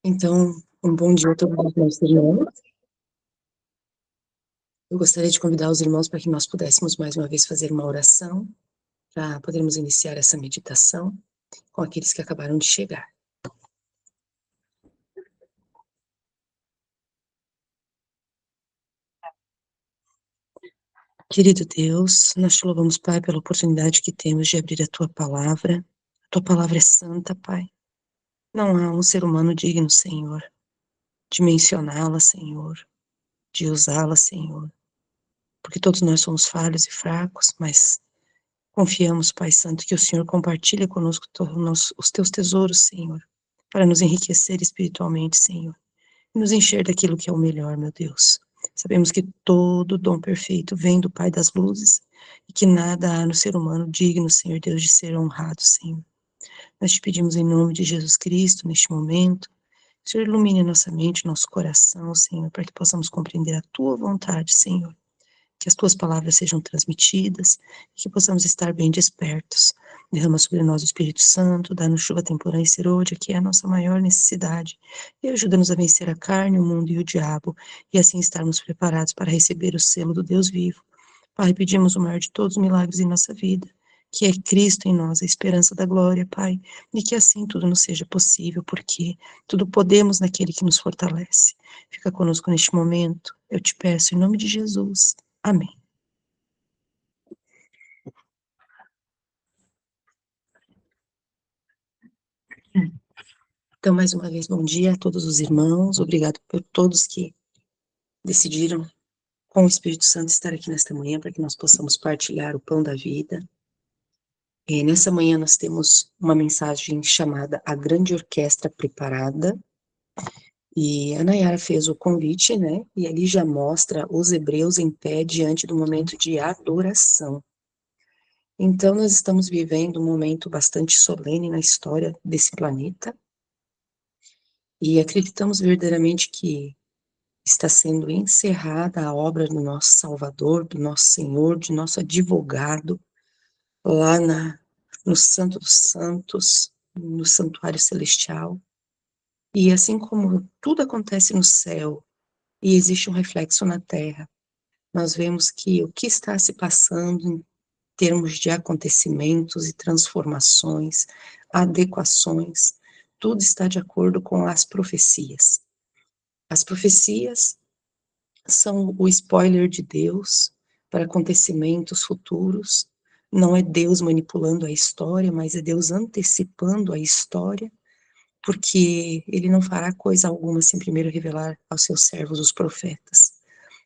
Então, um bom dia a todos os nossos irmãos. Eu gostaria de convidar os irmãos para que nós pudéssemos mais uma vez fazer uma oração, para podermos iniciar essa meditação com aqueles que acabaram de chegar. Querido Deus, nós te louvamos, Pai, pela oportunidade que temos de abrir a Tua Palavra. A Tua Palavra é santa, Pai. Não há um ser humano digno, Senhor, de mencioná-la, Senhor, de usá-la, Senhor, porque todos nós somos falhos e fracos, mas confiamos, Pai Santo, que o Senhor compartilha conosco os teus tesouros, Senhor, para nos enriquecer espiritualmente, Senhor, e nos encher daquilo que é o melhor, meu Deus. Sabemos que todo dom perfeito vem do Pai das luzes e que nada há no ser humano digno, Senhor Deus, de ser honrado, Senhor. Nós te pedimos em nome de Jesus Cristo, neste momento, que o Senhor ilumine nossa mente, nosso coração, Senhor, para que possamos compreender a Tua vontade, Senhor, que as tuas palavras sejam transmitidas e que possamos estar bem despertos. Derrama sobre nós o Espírito Santo, dá-nos chuva temporã e serôdia, que é a nossa maior necessidade, e ajuda-nos a vencer a carne, o mundo e o diabo, e assim estarmos preparados para receber o selo do Deus vivo. Pai, pedimos o maior de todos os milagres em nossa vida, que é Cristo em nós, a esperança da glória, Pai, e que assim tudo nos seja possível, porque tudo podemos naquele que nos fortalece. Fica conosco neste momento, eu te peço em nome de Jesus. Amém. Então, mais uma vez, bom dia a todos os irmãos. Obrigado por todos que decidiram, com o Espírito Santo, estar aqui nesta manhã para que nós possamos partilhar o pão da vida. E nessa manhã nós temos uma mensagem chamada A Grande Orquestra Preparada. E a Nayara fez o convite, né? E ali já mostra os hebreus em pé diante do momento de adoração. Então, nós estamos vivendo um momento bastante solene na história desse planeta. E acreditamos verdadeiramente que está sendo encerrada a obra do nosso Salvador, do nosso Senhor, de nosso advogado, lá no Santo dos Santos, no Santuário Celestial. E assim como tudo acontece no céu e existe um reflexo na terra, nós vemos que o que está se passando em termos de acontecimentos e transformações, adequações, tudo está de acordo com as profecias. As profecias são o spoiler de Deus para acontecimentos futuros. Não é Deus manipulando a história, mas é Deus antecipando a história, porque Ele não fará coisa alguma sem primeiro revelar aos seus servos, os profetas.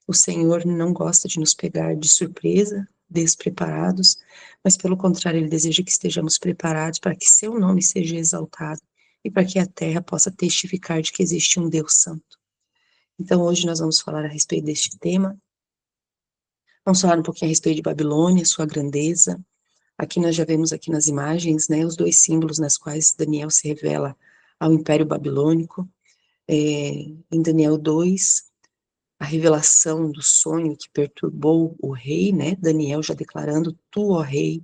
O Senhor não gosta de nos pegar de surpresa, despreparados, mas pelo contrário, Ele deseja que estejamos preparados para que seu nome seja exaltado e para que a terra possa testificar de que existe um Deus santo. Então, hoje nós vamos falar a respeito deste tema. Vamos falar um pouquinho a respeito de Babilônia, sua grandeza. Aqui nós já vemos aqui nas imagens, né, os dois símbolos nas quais Daniel se revela ao Império Babilônico. Em Daniel 2, a revelação do sonho que perturbou o rei, né, Daniel já declarando, tu, ó rei,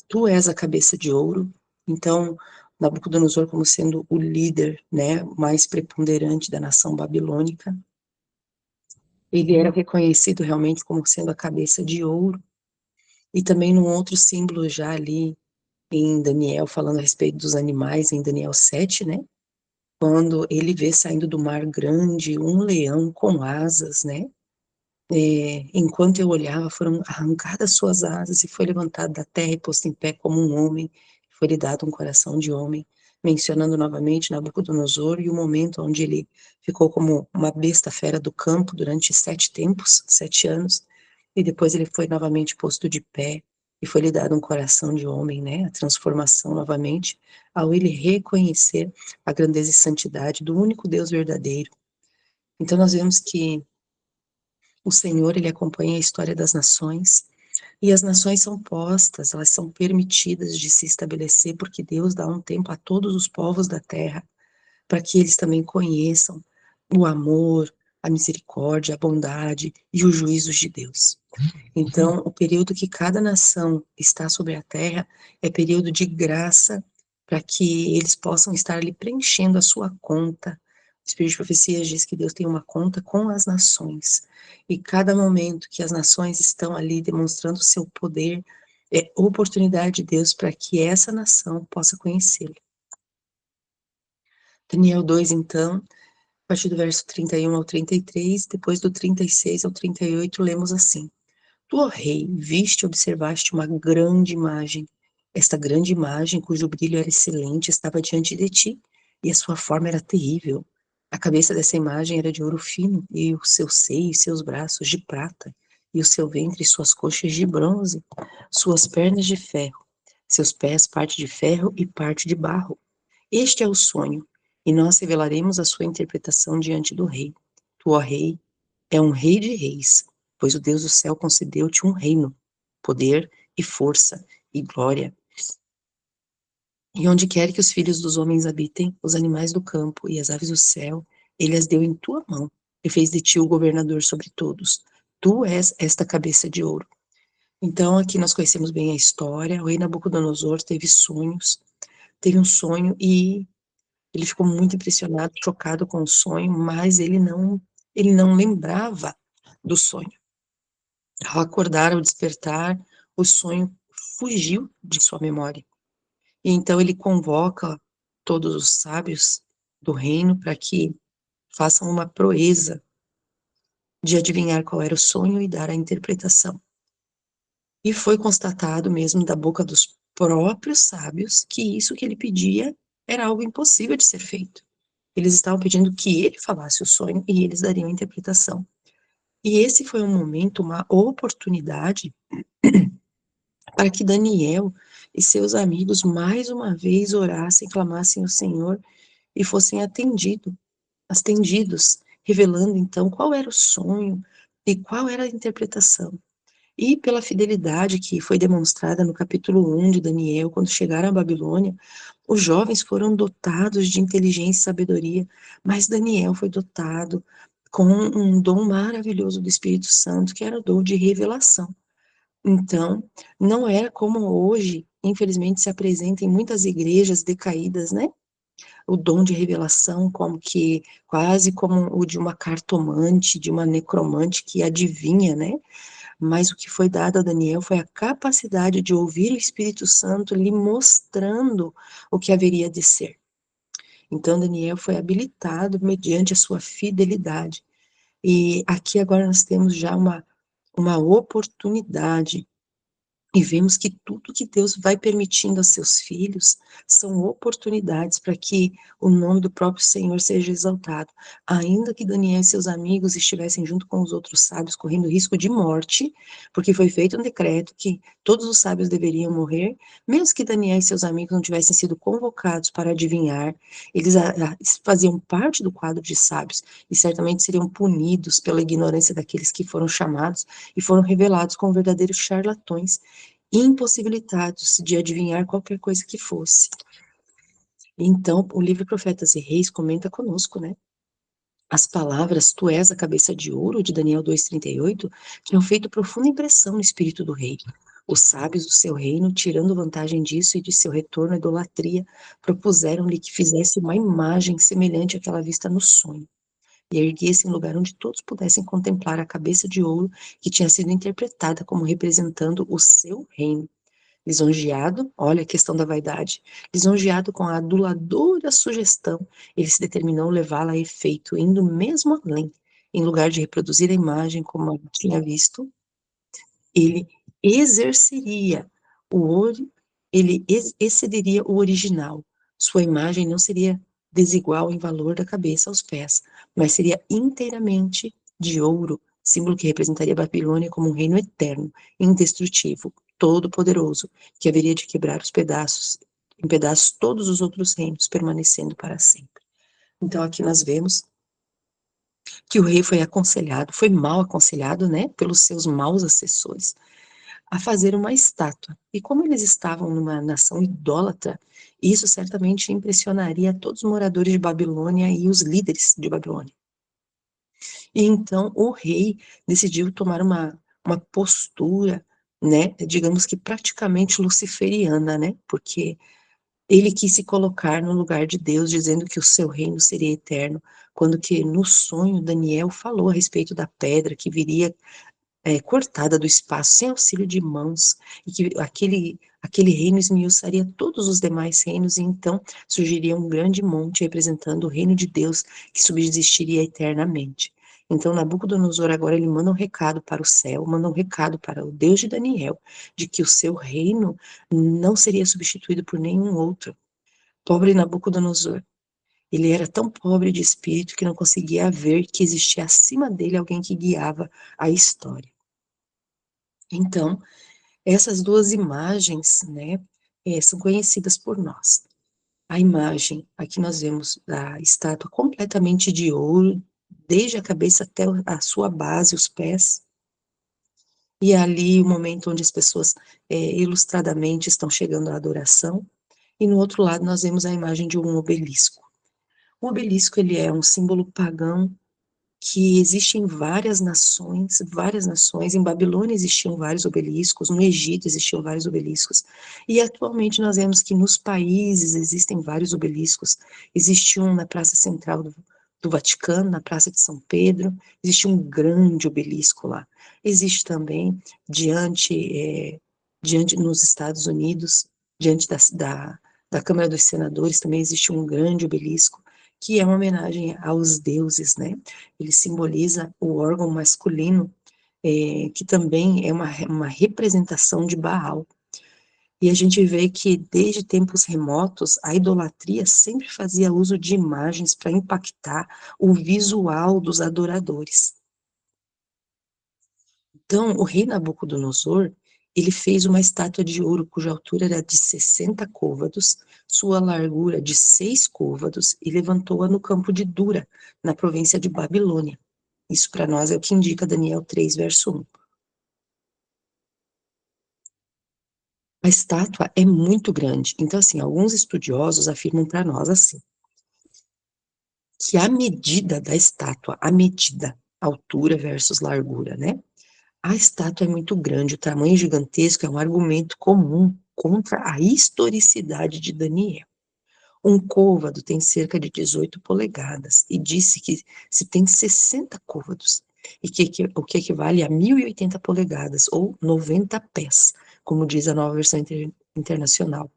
tu és a cabeça de ouro. Então, Nabucodonosor como sendo o líder, né, mais preponderante da nação babilônica, ele era reconhecido realmente como sendo a cabeça de ouro. E também num outro símbolo já ali em Daniel, falando a respeito dos animais, em Daniel 7, né? Quando ele vê saindo do mar grande um leão com asas, né? Enquanto eu olhava, foram arrancadas suas asas e foi levantado da terra e posto em pé como um homem, foi-lhe dado um coração de homem, mencionando novamente Nabucodonosor e o momento onde ele ficou como uma besta fera do campo durante 7 tempos, 7 anos, e depois ele foi novamente posto de pé e foi-lhe dado um coração de homem, né, a transformação novamente, ao ele reconhecer a grandeza e santidade do único Deus verdadeiro. Então nós vemos que o Senhor, ele acompanha a história das nações, e as nações são postas, elas são permitidas de se estabelecer, porque Deus dá um tempo a todos os povos da terra, para que eles também conheçam o amor, a misericórdia, a bondade e os juízos de Deus. Então, o período que cada nação está sobre a terra é período de graça, para que eles possam estar ali preenchendo a sua conta, Espírito de Profecias diz que Deus tem uma conta com as nações. E cada momento que as nações estão ali demonstrando o seu poder, é oportunidade de Deus para que essa nação possa conhecê-lo. Daniel 2, então, a partir do verso 31 ao 33, depois do 36 ao 38, lemos assim: Tu, ó rei, viste e observaste uma grande imagem. Esta grande imagem, cujo brilho era excelente, estava diante de ti, e a sua forma era terrível. A cabeça dessa imagem era de ouro fino, e o seu seio e seus braços de prata, e o seu ventre e suas coxas de bronze, suas pernas de ferro, seus pés parte de ferro e parte de barro. Este é o sonho, e nós revelaremos a sua interpretação diante do rei. Tu, ó rei, é um rei de reis, pois o Deus do céu concedeu-te um reino, poder e força e glória. E onde quer que os filhos dos homens habitem, os animais do campo e as aves do céu, ele as deu em tua mão, e fez de ti o governador sobre todos. Tu és esta cabeça de ouro. Então, aqui nós conhecemos bem a história. O rei Nabucodonosor teve um sonho e ele ficou muito impressionado, chocado com o sonho, mas ele não lembrava do sonho. Ao acordar, ao despertar, o sonho fugiu de sua memória. E então ele convoca todos os sábios do reino para que façam uma proeza de adivinhar qual era o sonho e dar a interpretação. E foi constatado mesmo da boca dos próprios sábios que isso que ele pedia era algo impossível de ser feito. Eles estavam pedindo que ele falasse o sonho e eles dariam a interpretação. E esse foi um momento, uma oportunidade para que Daniel e seus amigos mais uma vez orassem, clamassem ao Senhor e fossem atendidos, revelando então qual era o sonho e qual era a interpretação. E pela fidelidade que foi demonstrada no capítulo 1 de Daniel, quando chegaram à Babilônia, os jovens foram dotados de inteligência e sabedoria, mas Daniel foi dotado com um dom maravilhoso do Espírito Santo, que era o dom de revelação. Então, não era como hoje, infelizmente, se apresenta em muitas igrejas decaídas, né? O dom de revelação como que, quase como o de uma cartomante, de uma necromante que adivinha, né? Mas o que foi dado a Daniel foi a capacidade de ouvir o Espírito Santo lhe mostrando o que haveria de ser. Então, Daniel foi habilitado mediante a sua fidelidade. E aqui agora nós temos já uma oportunidade. E vemos que tudo que Deus vai permitindo aos seus filhos são oportunidades para que o nome do próprio Senhor seja exaltado. Ainda que Daniel e seus amigos estivessem junto com os outros sábios correndo risco de morte, porque foi feito um decreto que todos os sábios deveriam morrer, mesmo que Daniel e seus amigos não tivessem sido convocados para adivinhar, eles faziam parte do quadro de sábios e certamente seriam punidos pela ignorância daqueles que foram chamados e foram revelados como verdadeiros charlatões, impossibilitados de adivinhar qualquer coisa que fosse. Então, o livro Profetas e Reis comenta conosco, né? As palavras, tu és a cabeça de ouro, de Daniel 2,38, tinham feito profunda impressão no espírito do rei. Os sábios do seu reino, tirando vantagem disso e de seu retorno à idolatria, propuseram-lhe que fizesse uma imagem semelhante àquela vista no sonho, e erguesse em lugar onde todos pudessem contemplar a cabeça de ouro que tinha sido interpretada como representando o seu reino. Lisonjeado, olha a questão da vaidade, lisonjeado com a aduladora sugestão, ele se determinou levá-la a efeito, indo mesmo além. Em lugar de reproduzir a imagem como ela tinha visto, ele exerceria ele excederia o original. Sua imagem não seria desigual em valor da cabeça aos pés, mas seria inteiramente de ouro, símbolo que representaria a Babilônia como um reino eterno, indestrutível, todo-poderoso, que haveria de quebrar em pedaços todos os outros reinos, permanecendo para sempre. Então aqui nós vemos que o rei foi mal aconselhado, né, pelos seus maus assessores, a fazer uma estátua. E como eles estavam numa nação idólatra, isso certamente impressionaria todos os moradores de Babilônia e os líderes de Babilônia. E então o rei decidiu tomar uma postura, né, digamos que praticamente luciferiana, né, porque Ele quis se colocar no lugar de Deus, dizendo que o seu reino seria eterno, quando que no sonho Daniel falou a respeito da pedra que viria cortada do espaço, sem auxílio de mãos, e que aquele reino esmiuçaria todos os demais reinos, e então surgiria um grande monte representando o reino de Deus, que subsistiria eternamente. Então, Nabucodonosor agora ele manda um recado para o céu, manda um recado para o Deus de Daniel, de que o seu reino não seria substituído por nenhum outro. Pobre Nabucodonosor, ele era tão pobre de espírito que não conseguia ver que existia acima dele alguém que guiava a história. Então, essas duas imagens, né, são conhecidas por nós. A imagem, aqui nós vemos a estátua completamente de ouro, desde a cabeça até a sua base, os pés, e ali o momento onde as pessoas ilustradamente estão chegando à adoração, e no outro lado nós vemos a imagem de um obelisco. O obelisco, ele é um símbolo pagão que existe em várias nações. Em Babilônia existiam vários obeliscos, no Egito existiam vários obeliscos, e atualmente nós vemos que nos países existem vários obeliscos. Existe um na Praça Central do Vaticano, na Praça de São Pedro, existe um grande obelisco lá. Existe também diante nos Estados Unidos, diante da Câmara dos Senadores, também existe um grande obelisco, que é uma homenagem aos deuses, né? Ele simboliza o órgão masculino, que também é uma representação de Baal. E a gente vê que desde tempos remotos, a idolatria sempre fazia uso de imagens para impactar o visual dos adoradores. Então, o rei Nabucodonosor, ele fez uma estátua de ouro cuja altura era de 60 côvados, sua largura de 6 côvados, e levantou-a no campo de Dura, na província de Babilônia. Isso para nós é o que indica Daniel 3, verso 1. A estátua é muito grande, então assim, alguns estudiosos afirmam para nós assim, que a medida da estátua, a medida, altura versus largura, né? A estátua é muito grande, o tamanho gigantesco é um argumento comum contra a historicidade de Daniel. Um côvado tem cerca de 18 polegadas, e disse que se tem 60 côvados, o que equivale a 1.080 polegadas, ou 90 pés, como diz a nova versão internacional,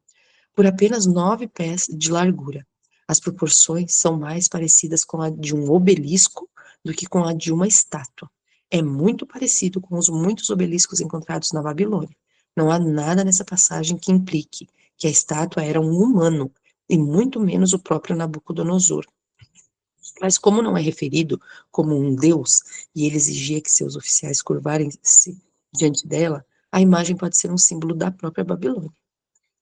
por apenas 9 pés de largura. As proporções são mais parecidas com a de um obelisco do que com a de uma estátua. É muito parecido com os muitos obeliscos encontrados na Babilônia. Não há nada nessa passagem que implique que a estátua era um humano, e muito menos o próprio Nabucodonosor. Mas como não é referido como um deus, e ele exigia que seus oficiais curvarem-se diante dela, a imagem pode ser um símbolo da própria Babilônia.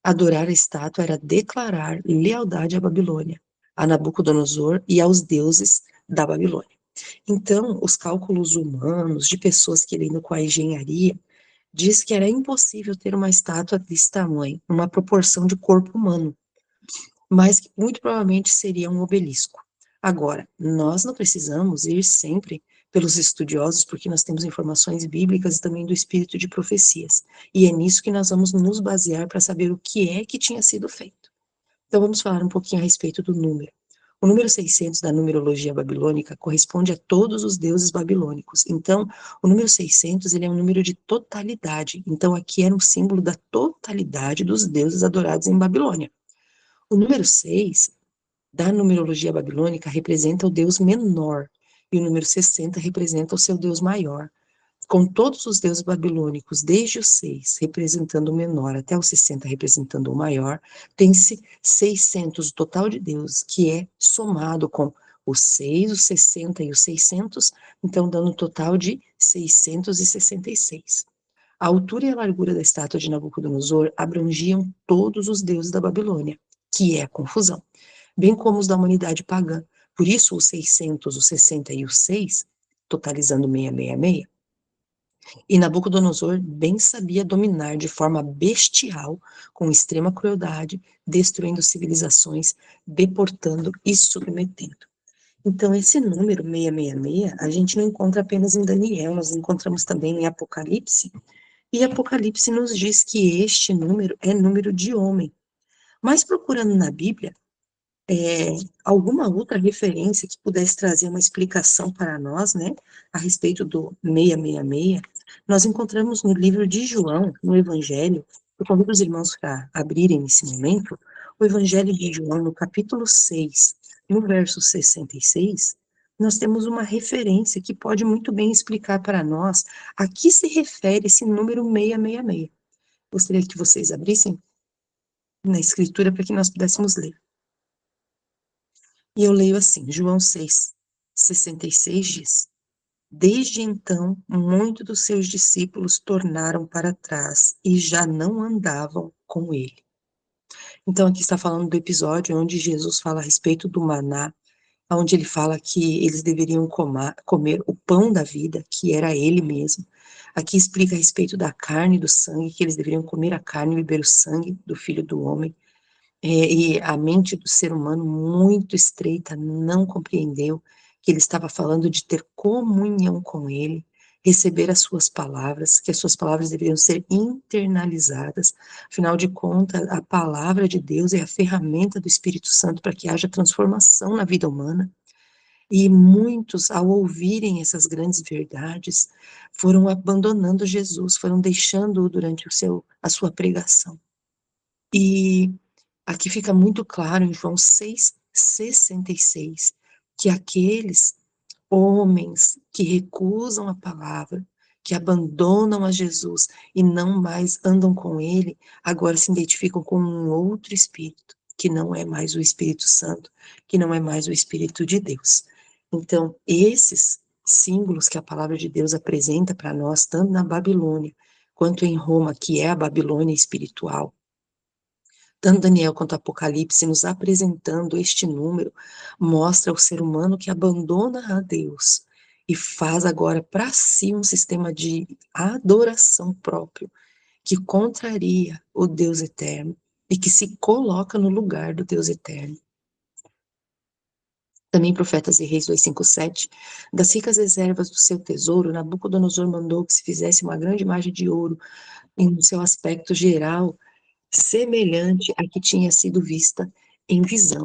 Adorar a estátua era declarar lealdade à Babilônia, a Nabucodonosor e aos deuses da Babilônia. Então, os cálculos humanos de pessoas que lidam com a engenharia diz que era impossível ter uma estátua desse tamanho, uma proporção de corpo humano, mas que muito provavelmente seria um obelisco. Agora, nós não precisamos ir sempre pelos estudiosos, porque nós temos informações bíblicas e também do espírito de profecias, e é nisso que nós vamos nos basear para saber o que é que tinha sido feito. Então, vamos falar um pouquinho a respeito do número. O número 600 da numerologia babilônica corresponde a todos os deuses babilônicos. Então, o número 600, ele é um número de totalidade. Então, aqui era um símbolo da totalidade dos deuses adorados em Babilônia. O número 6 da numerologia babilônica representa o deus menor, e o número 60 representa o seu deus maior. Com todos os deuses babilônicos, desde o 6 representando o menor até o 60 representando o maior, tem-se 600, o total de deuses, que é somado com o 6, o 60 e o 600, então dando um total de 666. A altura e a largura da estátua de Nabucodonosor abrangiam todos os deuses da Babilônia, que é a confusão, bem como os da humanidade pagã. Por isso, os 600, os 60 e os 6, totalizando 666, e Nabucodonosor bem sabia dominar de forma bestial, com extrema crueldade, destruindo civilizações, deportando e submetendo. Então, esse número 666, a gente não encontra apenas em Daniel, nós encontramos também em Apocalipse, e Apocalipse nos diz que este número é número de homem. Mas procurando na Bíblia, alguma outra referência que pudesse trazer uma explicação para nós, né, a respeito do 666, nós encontramos no livro de João, no Evangelho, eu convido os irmãos para abrirem nesse momento, o Evangelho de João, no capítulo 6, no verso 66, nós temos uma referência que pode muito bem explicar para nós a que se refere esse número 666. Gostaria que vocês abrissem na escritura para que nós pudéssemos ler. E eu leio assim, João 6, 66 diz: Desde então, muitos dos seus discípulos tornaram para trás e já não andavam com ele. Então, aqui está falando do episódio onde Jesus fala a respeito do maná, onde ele fala que eles deveriam comer o pão da vida, que era ele mesmo. Aqui explica a respeito da carne e do sangue, que eles deveriam comer a carne e beber o sangue do Filho do Homem. E a mente do ser humano muito estreita não compreendeu que ele estava falando de ter comunhão com ele, receber as suas palavras, que as suas palavras deveriam ser internalizadas. Afinal de contas, a palavra de Deus é a ferramenta do Espírito Santo para que haja transformação na vida humana. E muitos, ao ouvirem essas grandes verdades, foram abandonando Jesus, foram deixando-o durante a sua pregação. E aqui fica muito claro em João 6,66, que aqueles homens que recusam a palavra, que abandonam a Jesus e não mais andam com ele, agora se identificam com um outro espírito, que não é mais o Espírito Santo, que não é mais o Espírito de Deus. Então, esses símbolos que a palavra de Deus apresenta para nós, tanto na Babilônia, quanto em Roma, que é a Babilônia espiritual, tanto Daniel quanto Apocalipse nos apresentando este número, mostra o ser humano que abandona a Deus e faz agora para si um sistema de adoração próprio, que contraria o Deus eterno e que se coloca no lugar do Deus eterno. Também Profetas e Reis 2:5-7, das ricas reservas do seu tesouro, Nabucodonosor mandou que se fizesse uma grande imagem de ouro em seu aspecto geral, semelhante à que tinha sido vista em visão,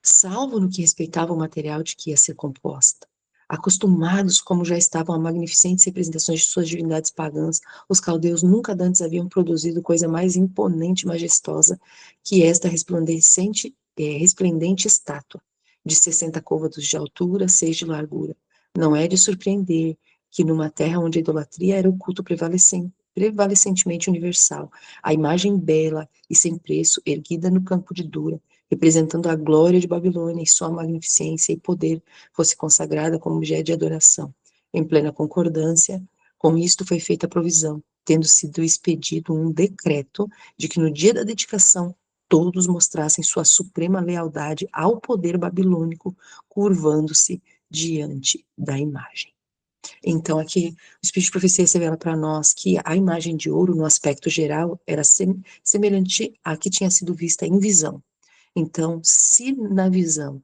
salvo no que respeitava o material de que ia ser composta. Acostumados, como já estavam a magnificentes representações de suas divindades pagãs, os caldeus nunca antes haviam produzido coisa mais imponente e majestosa que esta resplendente estátua, de 60 côvados de altura, 6 de largura. Não é de surpreender que numa terra onde a idolatria era o culto prevalecentemente universal, a imagem bela e sem preço, erguida no campo de Dura, representando a glória de Babilônia e sua magnificência e poder, fosse consagrada como objeto de adoração. Em plena concordância, com isto foi feita a provisão, tendo sido expedido um decreto de que no dia da dedicação todos mostrassem sua suprema lealdade ao poder babilônico, curvando-se diante da imagem. Então, aqui, o Espírito de Profecia revela para nós que a imagem de ouro, no aspecto geral, era semelhante à que tinha sido vista em visão. Então, se na visão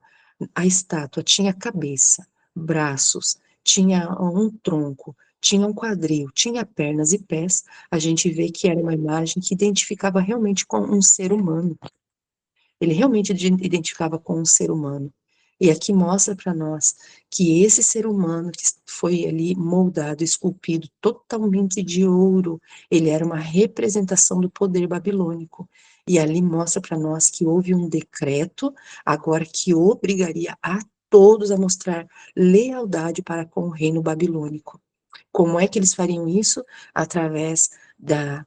a estátua tinha cabeça, braços, tinha um tronco, tinha um quadril, tinha pernas e pés, a gente vê que era uma imagem que identificava realmente com um ser humano. Ele realmente identificava com um ser humano. E aqui mostra para nós que esse ser humano que foi ali moldado, esculpido totalmente de ouro, ele era uma representação do poder babilônico. E ali mostra para nós que houve um decreto, agora que obrigaria a todos a mostrar lealdade para com o reino babilônico. Como é que eles fariam isso? Através da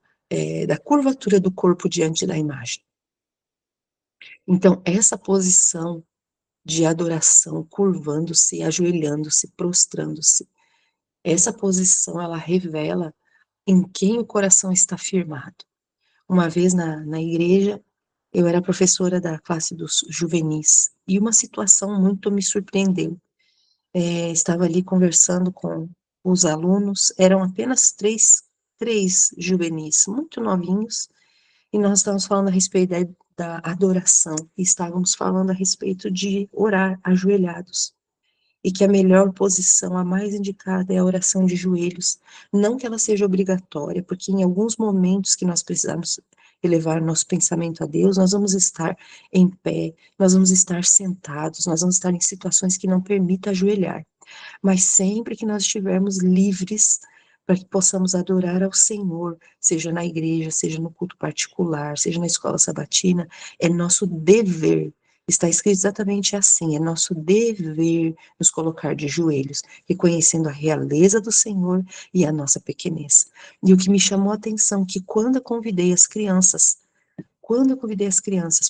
curvatura do corpo diante da imagem. Então, essa posição de adoração, curvando-se, ajoelhando-se, prostrando-se, essa posição, ela revela em quem o coração está firmado. Uma vez na igreja, eu era professora da classe dos juvenis, e uma situação muito me surpreendeu. Estava ali conversando com os alunos, eram apenas três juvenis, muito novinhos, e nós estávamos falando a respeito da adoração, e estávamos falando a respeito de orar ajoelhados, e que a melhor posição, a mais indicada, é a oração de joelhos. Não que ela seja obrigatória, porque em alguns momentos que nós precisamos elevar nosso pensamento a Deus, nós vamos estar em pé, nós vamos estar sentados, nós vamos estar em situações que não permitam ajoelhar. Mas sempre que nós estivermos livres, para que possamos adorar ao Senhor, seja na igreja, seja no culto particular, seja na escola sabatina, é nosso dever. Está escrito exatamente assim: é nosso dever nos colocar de joelhos, reconhecendo a realeza do Senhor e a nossa pequenez. E o que me chamou a atenção, que quando eu convidei as crianças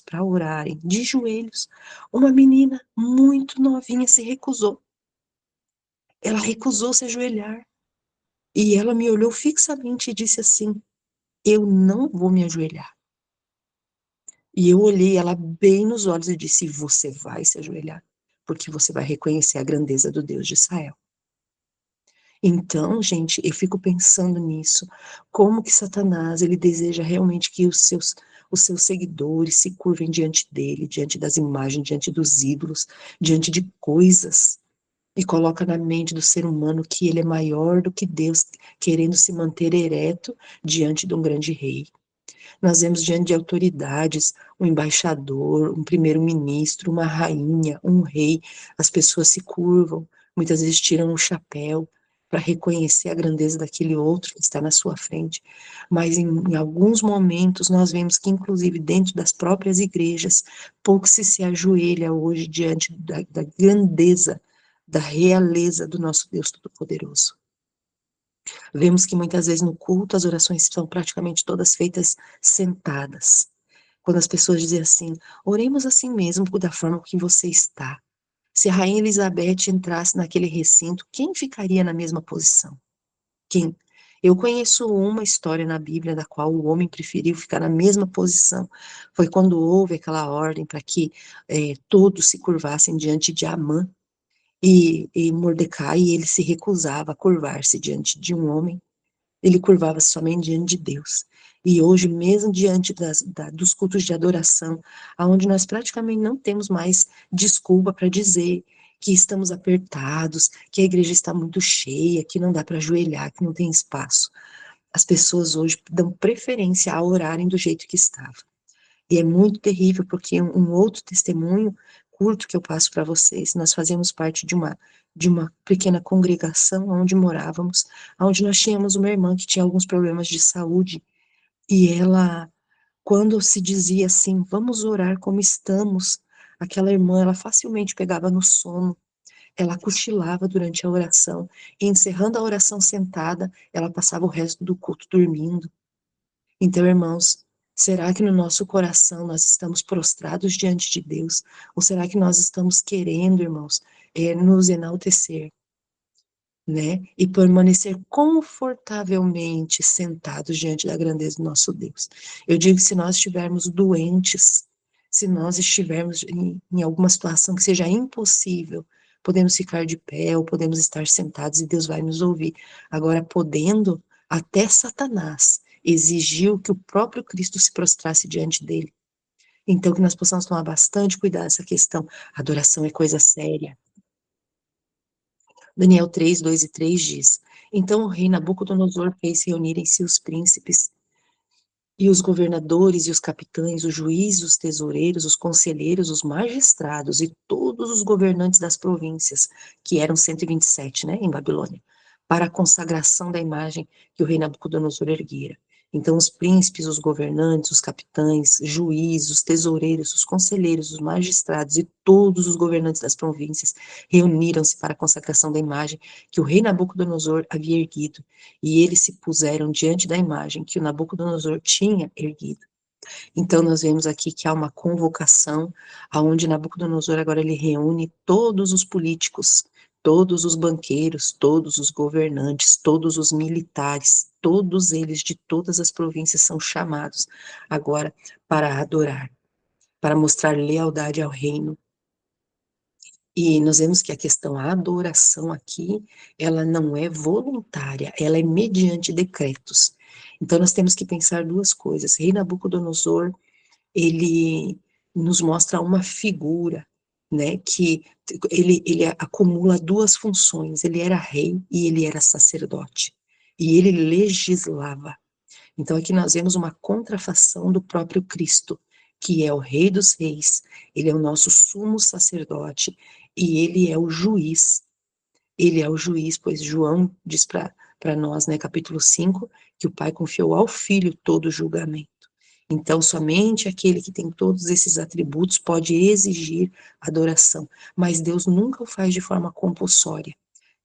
para orarem de joelhos, uma menina muito novinha se recusou. Ela recusou se ajoelhar. E ela me olhou fixamente e disse assim: eu não vou me ajoelhar. E eu olhei ela bem nos olhos e disse: você vai se ajoelhar, porque você vai reconhecer a grandeza do Deus de Israel. Então, gente, eu fico pensando nisso, como que Satanás, ele deseja realmente que os seus seguidores se curvem diante dele, diante das imagens, diante dos ídolos, diante de coisas, e coloca na mente do ser humano que ele é maior do que Deus, querendo se manter ereto diante de um grande rei. Nós vemos diante de autoridades, um embaixador, um primeiro-ministro, uma rainha, um rei, as pessoas se curvam, muitas vezes tiram o chapéu para reconhecer a grandeza daquele outro que está na sua frente. Mas em alguns momentos nós vemos que, inclusive dentro das próprias igrejas, pouco se ajoelha hoje diante da grandeza, da realeza do nosso Deus Todo-Poderoso. Vemos que muitas vezes no culto as orações são praticamente todas feitas sentadas. Quando as pessoas dizem assim: oremos assim mesmo, da forma que você está. Se a Rainha Elizabeth entrasse naquele recinto, quem ficaria na mesma posição? Quem? Eu conheço uma história na Bíblia da qual o homem preferiu ficar na mesma posição. Foi quando houve aquela ordem para que todos se curvassem diante de Amã. E Mordecai, ele se recusava a curvar-se diante de um homem, ele curvava-se somente diante de Deus. E hoje, mesmo diante dos cultos de adoração, onde nós praticamente não temos mais desculpa para dizer que estamos apertados, que a igreja está muito cheia, que não dá para ajoelhar, que não tem espaço. As pessoas hoje dão preferência a orarem do jeito que estava. E é muito terrível, porque um outro testemunho curto que eu passo para vocês, nós fazemos parte de uma pequena congregação onde morávamos, onde nós tínhamos uma irmã que tinha alguns problemas de saúde, e ela, quando se dizia assim, vamos orar como estamos, aquela irmã, ela facilmente pegava no sono, ela cochilava durante a oração, e encerrando a oração sentada, ela passava o resto do culto dormindo. Então, irmãos, será que no nosso coração nós estamos prostrados diante de Deus? Ou será que nós estamos querendo, irmãos, nos enaltecer, né? E permanecer confortavelmente sentados diante da grandeza do nosso Deus? Eu digo que se nós estivermos doentes, se nós estivermos em alguma situação que seja impossível, podemos ficar de pé ou podemos estar sentados e Deus vai nos ouvir. Agora, podendo, até Satanás exigiu que o próprio Cristo se prostrasse diante dele. Então, que nós possamos tomar bastante cuidado nessa questão. Adoração é coisa séria. Daniel 3, 2 e 3 diz: então o rei Nabucodonosor fez reunirem-se os príncipes e os governadores e os capitães, os juízes, os tesoureiros, os conselheiros, os magistrados e todos os governantes das províncias, que eram 127, né, em Babilônia, para a consagração da imagem que o rei Nabucodonosor erguera. Então os príncipes, os governantes, os capitães, juízes, os tesoureiros, os conselheiros, os magistrados e todos os governantes das províncias reuniram-se para a consagração da imagem que o rei Nabucodonosor havia erguido, e eles se puseram diante da imagem que o Nabucodonosor tinha erguido. Então nós vemos aqui que há uma convocação, aonde Nabucodonosor agora ele reúne todos os políticos, todos os banqueiros, todos os governantes, todos os militares, todos eles de todas as províncias são chamados agora para adorar, para mostrar lealdade ao reino. E nós vemos que a questão a adoração aqui, ela não é voluntária, ela é mediante decretos. Então nós temos que pensar duas coisas. Rei Nabucodonosor, ele nos mostra uma figura, né, que ele acumula duas funções. Ele era rei e ele era sacerdote. E ele legislava. Então aqui nós vemos uma contrafação do próprio Cristo, que é o Rei dos Reis, ele é o nosso sumo sacerdote e ele é o juiz. Ele é o juiz, pois João diz para nós, né, capítulo 5, que o Pai confiou ao Filho todo o julgamento. Então, somente aquele que tem todos esses atributos pode exigir adoração, mas Deus nunca o faz de forma compulsória.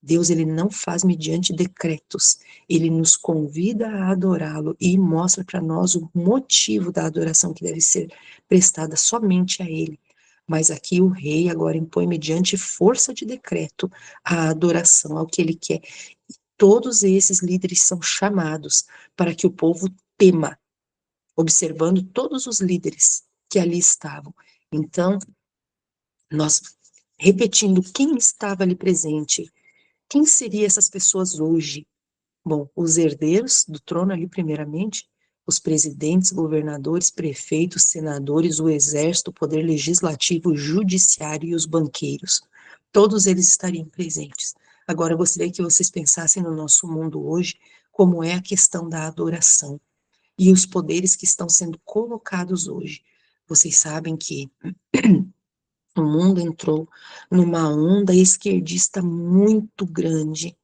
Deus, ele não faz mediante decretos, ele nos convida a adorá-lo e mostra para nós o motivo da adoração que deve ser prestada somente a ele. Mas aqui o rei agora impõe mediante força de decreto a adoração ao que ele quer. E todos esses líderes são chamados para que o povo tema, observando todos os líderes que ali estavam. Então, nós repetindo quem estava ali presente, quem seriam essas pessoas hoje? Bom, os herdeiros do trono ali, primeiramente, os presidentes, governadores, prefeitos, senadores, o exército, o poder legislativo, o judiciário e os banqueiros. Todos eles estariam presentes. Agora, eu gostaria que vocês pensassem no nosso mundo hoje, como é a questão da adoração e os poderes que estão sendo colocados hoje. Vocês sabem que o mundo entrou numa onda esquerdista muito grande,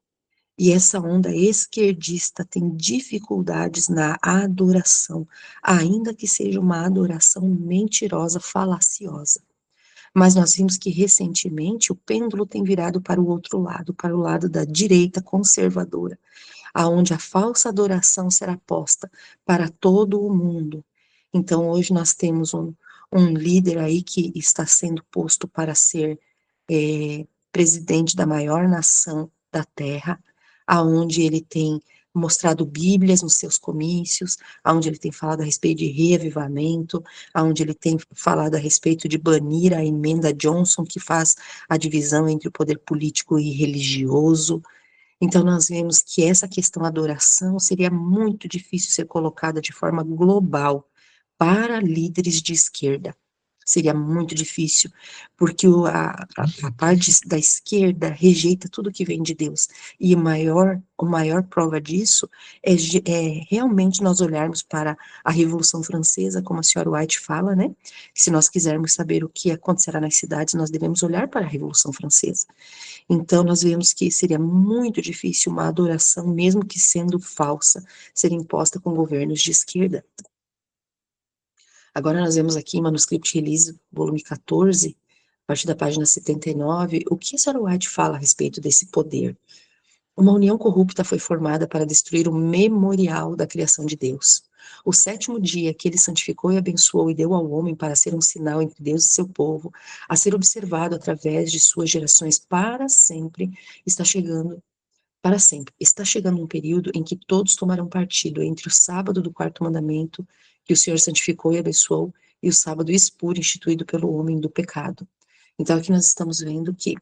e essa onda esquerdista tem dificuldades na adoração, ainda que seja uma adoração mentirosa, falaciosa. Mas nós vimos que recentemente o pêndulo tem virado para o outro lado, para o lado da direita conservadora, aonde a falsa adoração será posta para todo o mundo. Então hoje nós temos um líder aí que está sendo posto para ser presidente da maior nação da Terra, aonde ele tem mostrado Bíblias nos seus comícios, aonde ele tem falado a respeito de reavivamento, aonde ele tem falado a respeito de banir a emenda Johnson, que faz a divisão entre o poder político e religioso. Então nós vemos que essa questão adoração seria muito difícil ser colocada de forma global para líderes de esquerda. Seria muito difícil, porque a parte da esquerda rejeita tudo que vem de Deus. E a maior prova disso é realmente nós olharmos para a Revolução Francesa, como a senhora White fala, né? Que se nós quisermos saber o que acontecerá nas cidades, nós devemos olhar para a Revolução Francesa. Então, nós vemos que seria muito difícil uma adoração, mesmo que sendo falsa, ser imposta com governos de esquerda. Agora nós vemos aqui em Manuscript Release, volume 14, a partir da página 79, o que a Sarah White fala a respeito desse poder. Uma união corrupta foi formada para destruir o memorial da criação de Deus. O sétimo dia que ele santificou e abençoou e deu ao homem para ser um sinal entre Deus e seu povo, a ser observado através de suas gerações para sempre, está chegando para sempre. Está chegando um período em que todos tomarão partido entre o sábado do quarto mandamento, que o Senhor santificou e abençoou, e o sábado expuro instituído pelo homem do pecado. Então aqui nós estamos vendo que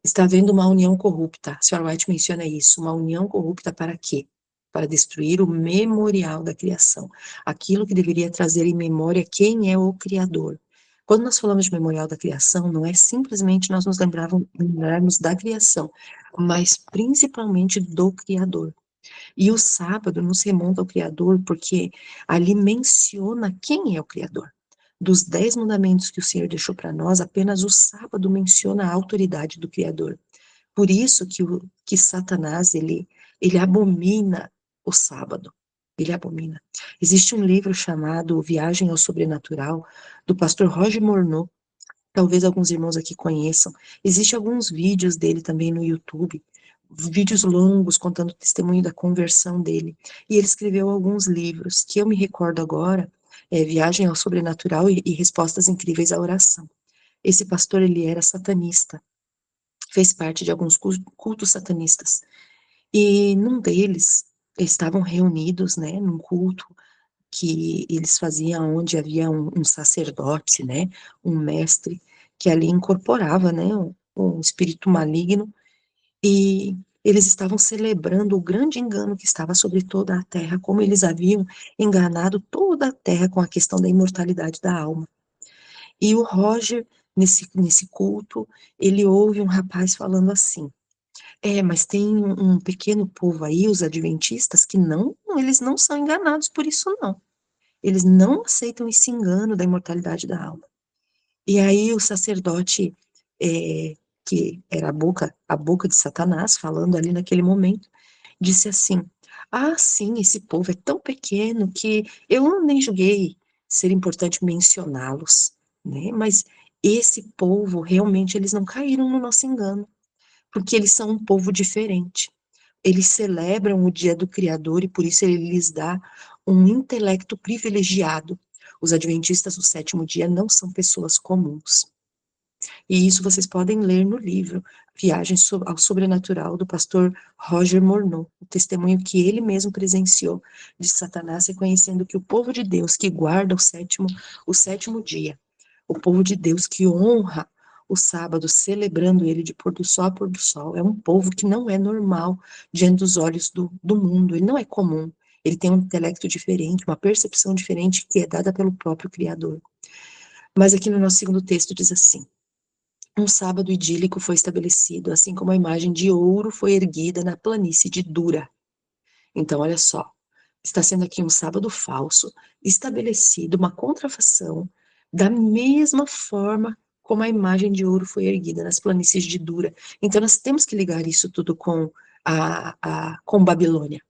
está havendo uma união corrupta. A Sr. White menciona isso, uma união corrupta para quê? Para destruir o memorial da criação, aquilo que deveria trazer em memória quem é o Criador. Quando nós falamos de memorial da criação, não é simplesmente nós nos lembrarmos da criação, mas principalmente do Criador. E o sábado nos remonta ao Criador, porque ali menciona quem é o Criador. Dos 10 mandamentos que o Senhor deixou para nós, apenas o sábado menciona a autoridade do Criador. Por isso que Satanás, ele abomina o sábado. Ele abomina. Existe um livro chamado Viagem ao Sobrenatural, do pastor Roger Morneau. Talvez alguns irmãos aqui conheçam. Existem alguns vídeos dele também no YouTube, vídeos longos contando o testemunho da conversão dele. E ele escreveu alguns livros, que eu me recordo agora, Viagem ao Sobrenatural e Respostas Incríveis à Oração. Esse pastor, ele era satanista, fez parte de alguns cultos satanistas. E num deles, eles estavam reunidos, né, num culto que eles faziam onde havia um sacerdote, né, um mestre, que ali incorporava, né, um espírito maligno, e eles estavam celebrando o grande engano que estava sobre toda a terra, como eles haviam enganado toda a terra com a questão da imortalidade da alma. E o Roger, nesse culto, ele ouve um rapaz falando assim: Mas tem um pequeno povo aí, os adventistas, que não, eles não são enganados por isso, não. Eles não aceitam esse engano da imortalidade da alma. E aí o sacerdote, que era a boca de Satanás, falando ali naquele momento, disse assim: ah, sim, esse povo é tão pequeno que eu nem julguei ser importante mencioná-los, né? Mas esse povo, realmente, eles não caíram no nosso engano, porque eles são um povo diferente. Eles celebram o dia do Criador e por isso ele lhes dá um intelecto privilegiado. Os adventistas do sétimo dia não são pessoas comuns. E isso vocês podem ler no livro Viagem ao Sobrenatural, do pastor Roger Morneau, o testemunho que ele mesmo presenciou de Satanás, reconhecendo que o povo de Deus que guarda o sétimo dia, o povo de Deus que honra o sábado, celebrando ele de pôr do sol a pôr do sol, é um povo que não é normal diante dos olhos do mundo, ele não é comum, ele tem um intelecto diferente, uma percepção diferente que é dada pelo próprio Criador. Mas aqui no nosso segundo texto diz assim: um sábado idílico foi estabelecido, assim como a imagem de ouro foi erguida na planície de Dura. Então, olha só, está sendo aqui um sábado falso, estabelecido uma contrafação, da mesma forma como a imagem de ouro foi erguida nas planícies de Dura. Então, nós temos que ligar isso tudo com Babilônia.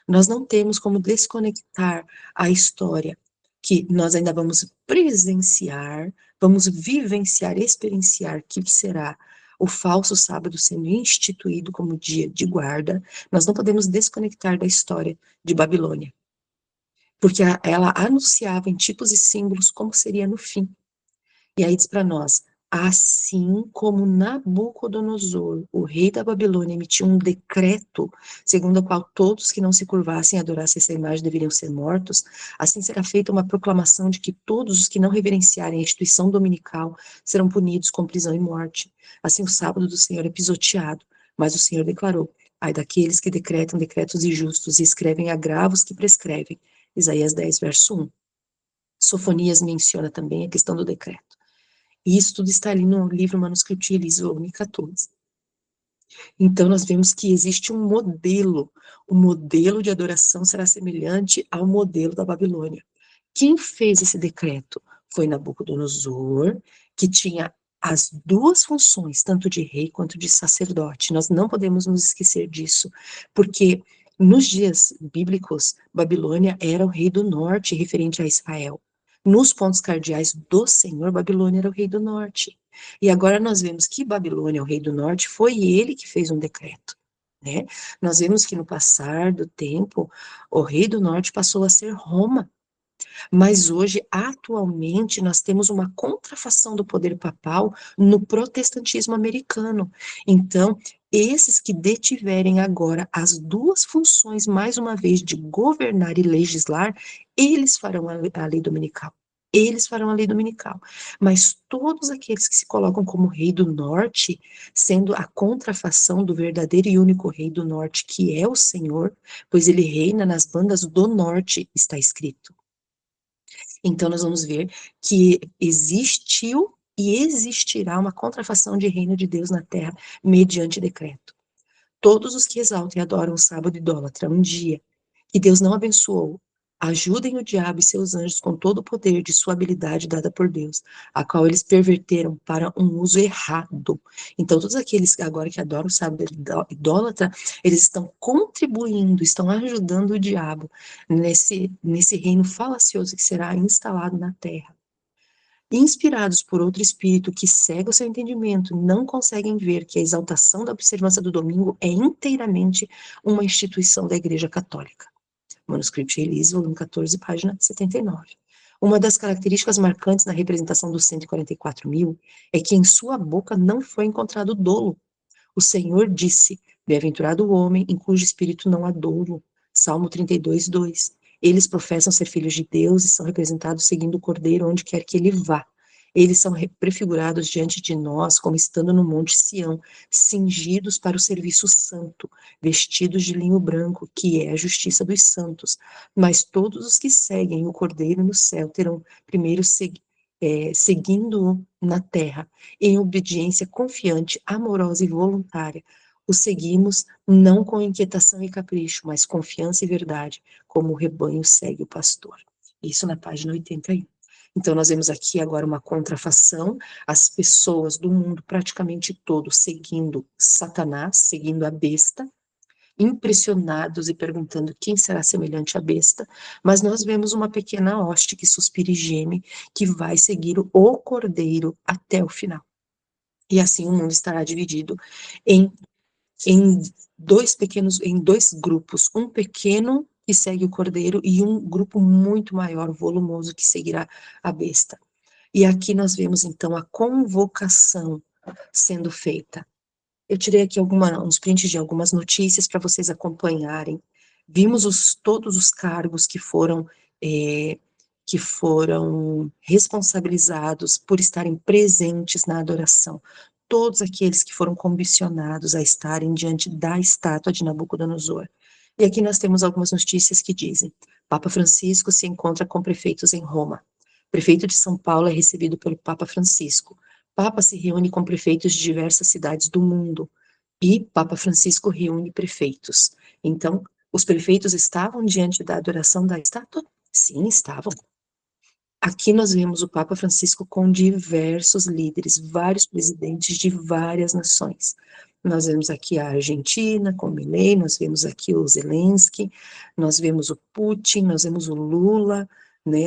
Nós não temos como desconectar a história que nós ainda vamos presenciar, vamos vivenciar, experienciar, que será o falso sábado sendo instituído como dia de guarda. Nós não podemos desconectar da história de Babilônia, porque ela anunciava em tipos e símbolos como seria no fim. E aí diz para nós: assim como Nabucodonosor, o rei da Babilônia, emitiu um decreto, segundo o qual todos que não se curvassem e adorassem essa imagem deveriam ser mortos, assim será feita uma proclamação de que todos os que não reverenciarem a instituição dominical serão punidos com prisão e morte. Assim o sábado do Senhor é pisoteado, mas o Senhor declarou: ai daqueles que decretam decretos injustos e escrevem agravos que prescrevem. Isaías 10, verso 1. Sofonias menciona também a questão do decreto. E isso tudo está ali no livro manuscrito de Elise, volume 14. Então, nós vemos que existe um modelo. O modelo de adoração será semelhante ao modelo da Babilônia. Quem fez esse decreto? Foi Nabucodonosor, que tinha as duas funções, tanto de rei quanto de sacerdote. Nós não podemos nos esquecer disso, porque nos dias bíblicos, Babilônia era o rei do norte, referente a Israel. Nos pontos cardeais do Senhor, Babilônia era o rei do norte. E agora nós vemos que Babilônia, o rei do norte, foi ele que fez um decreto, né? Nós vemos que no passar do tempo, o rei do norte passou a ser Roma. Mas hoje, atualmente, nós temos uma contrafação do poder papal no protestantismo americano. Então, esses que detiverem agora as duas funções, mais uma vez, de governar e legislar, eles farão a lei dominical. Eles farão a lei dominical. Mas todos aqueles que se colocam como rei do norte, sendo a contrafação do verdadeiro e único rei do norte, que é o Senhor, pois ele reina nas bandas do norte, está escrito. Então, nós vamos ver que existiu e existirá uma contrafação de reino de Deus na terra mediante decreto. Todos os que exaltam e adoram o sábado idólatra um dia que Deus não abençoou, ajudem o diabo e seus anjos com todo o poder de sua habilidade dada por Deus, a qual eles perverteram para um uso errado. Então, todos aqueles agora que adoram o sábado idólatra, eles estão contribuindo, estão ajudando o diabo nesse reino falacioso que será instalado na terra. Inspirados por outro espírito que cega o seu entendimento, não conseguem ver que a exaltação da observância do domingo é inteiramente uma instituição da Igreja Católica. Manuscrito de Elise, volume 14, página 79. Uma das características marcantes na representação dos 144.000 é que em sua boca não foi encontrado dolo. O Senhor disse: bem-aventurado o homem em cujo espírito não há dolo. Salmo 32, 2. Eles professam ser filhos de Deus e são representados seguindo o Cordeiro onde quer que ele vá. Eles são prefigurados diante de nós como estando no monte Sião, cingidos para o serviço santo, vestidos de linho branco, que é a justiça dos santos. Mas todos os que seguem o Cordeiro no céu terão primeiro seguindo-o na terra, em obediência confiante, amorosa e voluntária, O seguimos não com inquietação e capricho, mas confiança e verdade, como o rebanho segue o pastor. Isso na página 81. Então, nós vemos aqui agora uma contrafação, as pessoas do mundo praticamente todo seguindo Satanás, seguindo a besta, impressionados e perguntando quem será semelhante à besta, mas nós vemos uma pequena hoste que suspira e geme, que vai seguir o cordeiro até o final. E assim o mundo estará dividido em, em em dois grupos, um pequeno que segue o cordeiro e um grupo muito maior, volumoso, que seguirá a besta. E aqui nós vemos então a convocação sendo feita. Eu tirei aqui uns prints de algumas notícias para vocês acompanharem. Vimos todos os cargos que foram responsabilizados por estarem presentes na adoração. Todos aqueles que foram comissionados a estarem diante da estátua de Nabucodonosor. E aqui nós temos algumas notícias que dizem: Papa Francisco se encontra com prefeitos em Roma. Prefeito de São Paulo é recebido pelo Papa Francisco. Papa se reúne com prefeitos de diversas cidades do mundo e Papa Francisco reúne prefeitos. Então, os prefeitos estavam diante da adoração da estátua? Sim, estavam. Aqui nós vemos o Papa Francisco com diversos líderes, vários presidentes de várias nações. Nós vemos aqui a Argentina, com Milei, nós vemos aqui o Zelensky, nós vemos o Putin, nós vemos o Lula, né?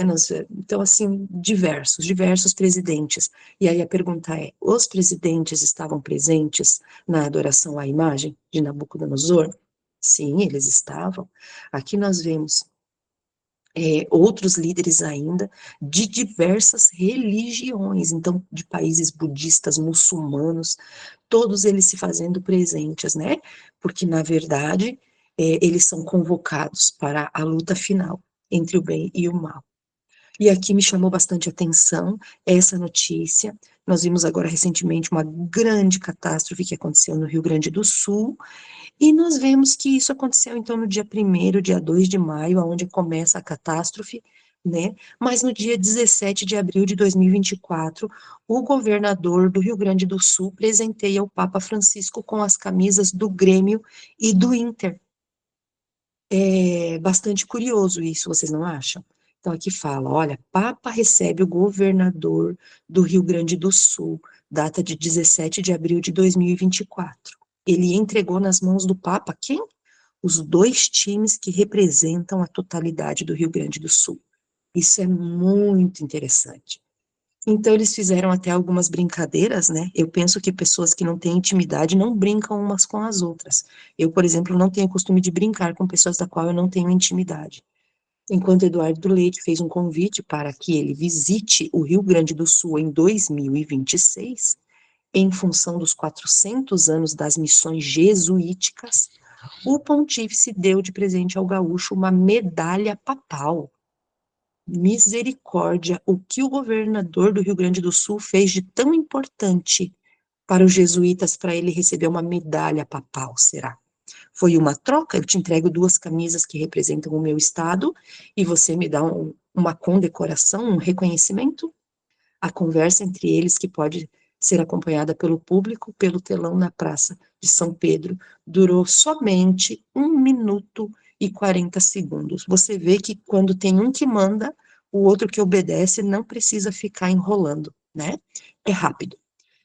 Então, assim, diversos presidentes. E aí a pergunta é: os presidentes estavam presentes na adoração à imagem de Nabucodonosor? Sim, eles estavam. Aqui nós vemos outros líderes ainda de diversas religiões, então de países budistas, muçulmanos, todos eles se fazendo presentes, né? Porque na verdade eles são convocados para a luta final entre o bem e o mal. E aqui me chamou bastante atenção essa notícia. Nós vimos agora recentemente uma grande catástrofe que aconteceu no Rio Grande do Sul, e nós vemos que isso aconteceu, então, no dia 1º, dia 2 de maio, onde começa a catástrofe, né? Mas no dia 17 de abril de 2024, o governador do Rio Grande do Sul presenteia o Papa Francisco com as camisas do Grêmio e do Inter. É bastante curioso isso, vocês não acham? Então, aqui fala, olha, Papa recebe o governador do Rio Grande do Sul, data de 17 de abril de 2024. Ele entregou nas mãos do Papa quem? Os dois times que representam a totalidade do Rio Grande do Sul. Isso é muito interessante. Então, eles fizeram até algumas brincadeiras, né? Eu penso que pessoas que não têm intimidade não brincam umas com as outras. Eu, por exemplo, não tenho costume de brincar com pessoas da qual eu não tenho intimidade. Enquanto Eduardo Leite fez um convite para que ele visite o Rio Grande do Sul em 2026, em função dos 400 anos das missões jesuíticas, o pontífice deu de presente ao gaúcho uma medalha papal. Misericórdia, o que o governador do Rio Grande do Sul fez de tão importante para os jesuítas para ele receber uma medalha papal, será? Foi uma troca, eu te entrego 2 camisas que representam o meu estado e você me dá uma condecoração, um reconhecimento? A conversa entre eles, que pode ser acompanhada pelo público, pelo telão na Praça de São Pedro, durou somente 1 minuto e 40 segundos. Você vê que quando tem um que manda, o outro que obedece não precisa ficar enrolando, né? É rápido.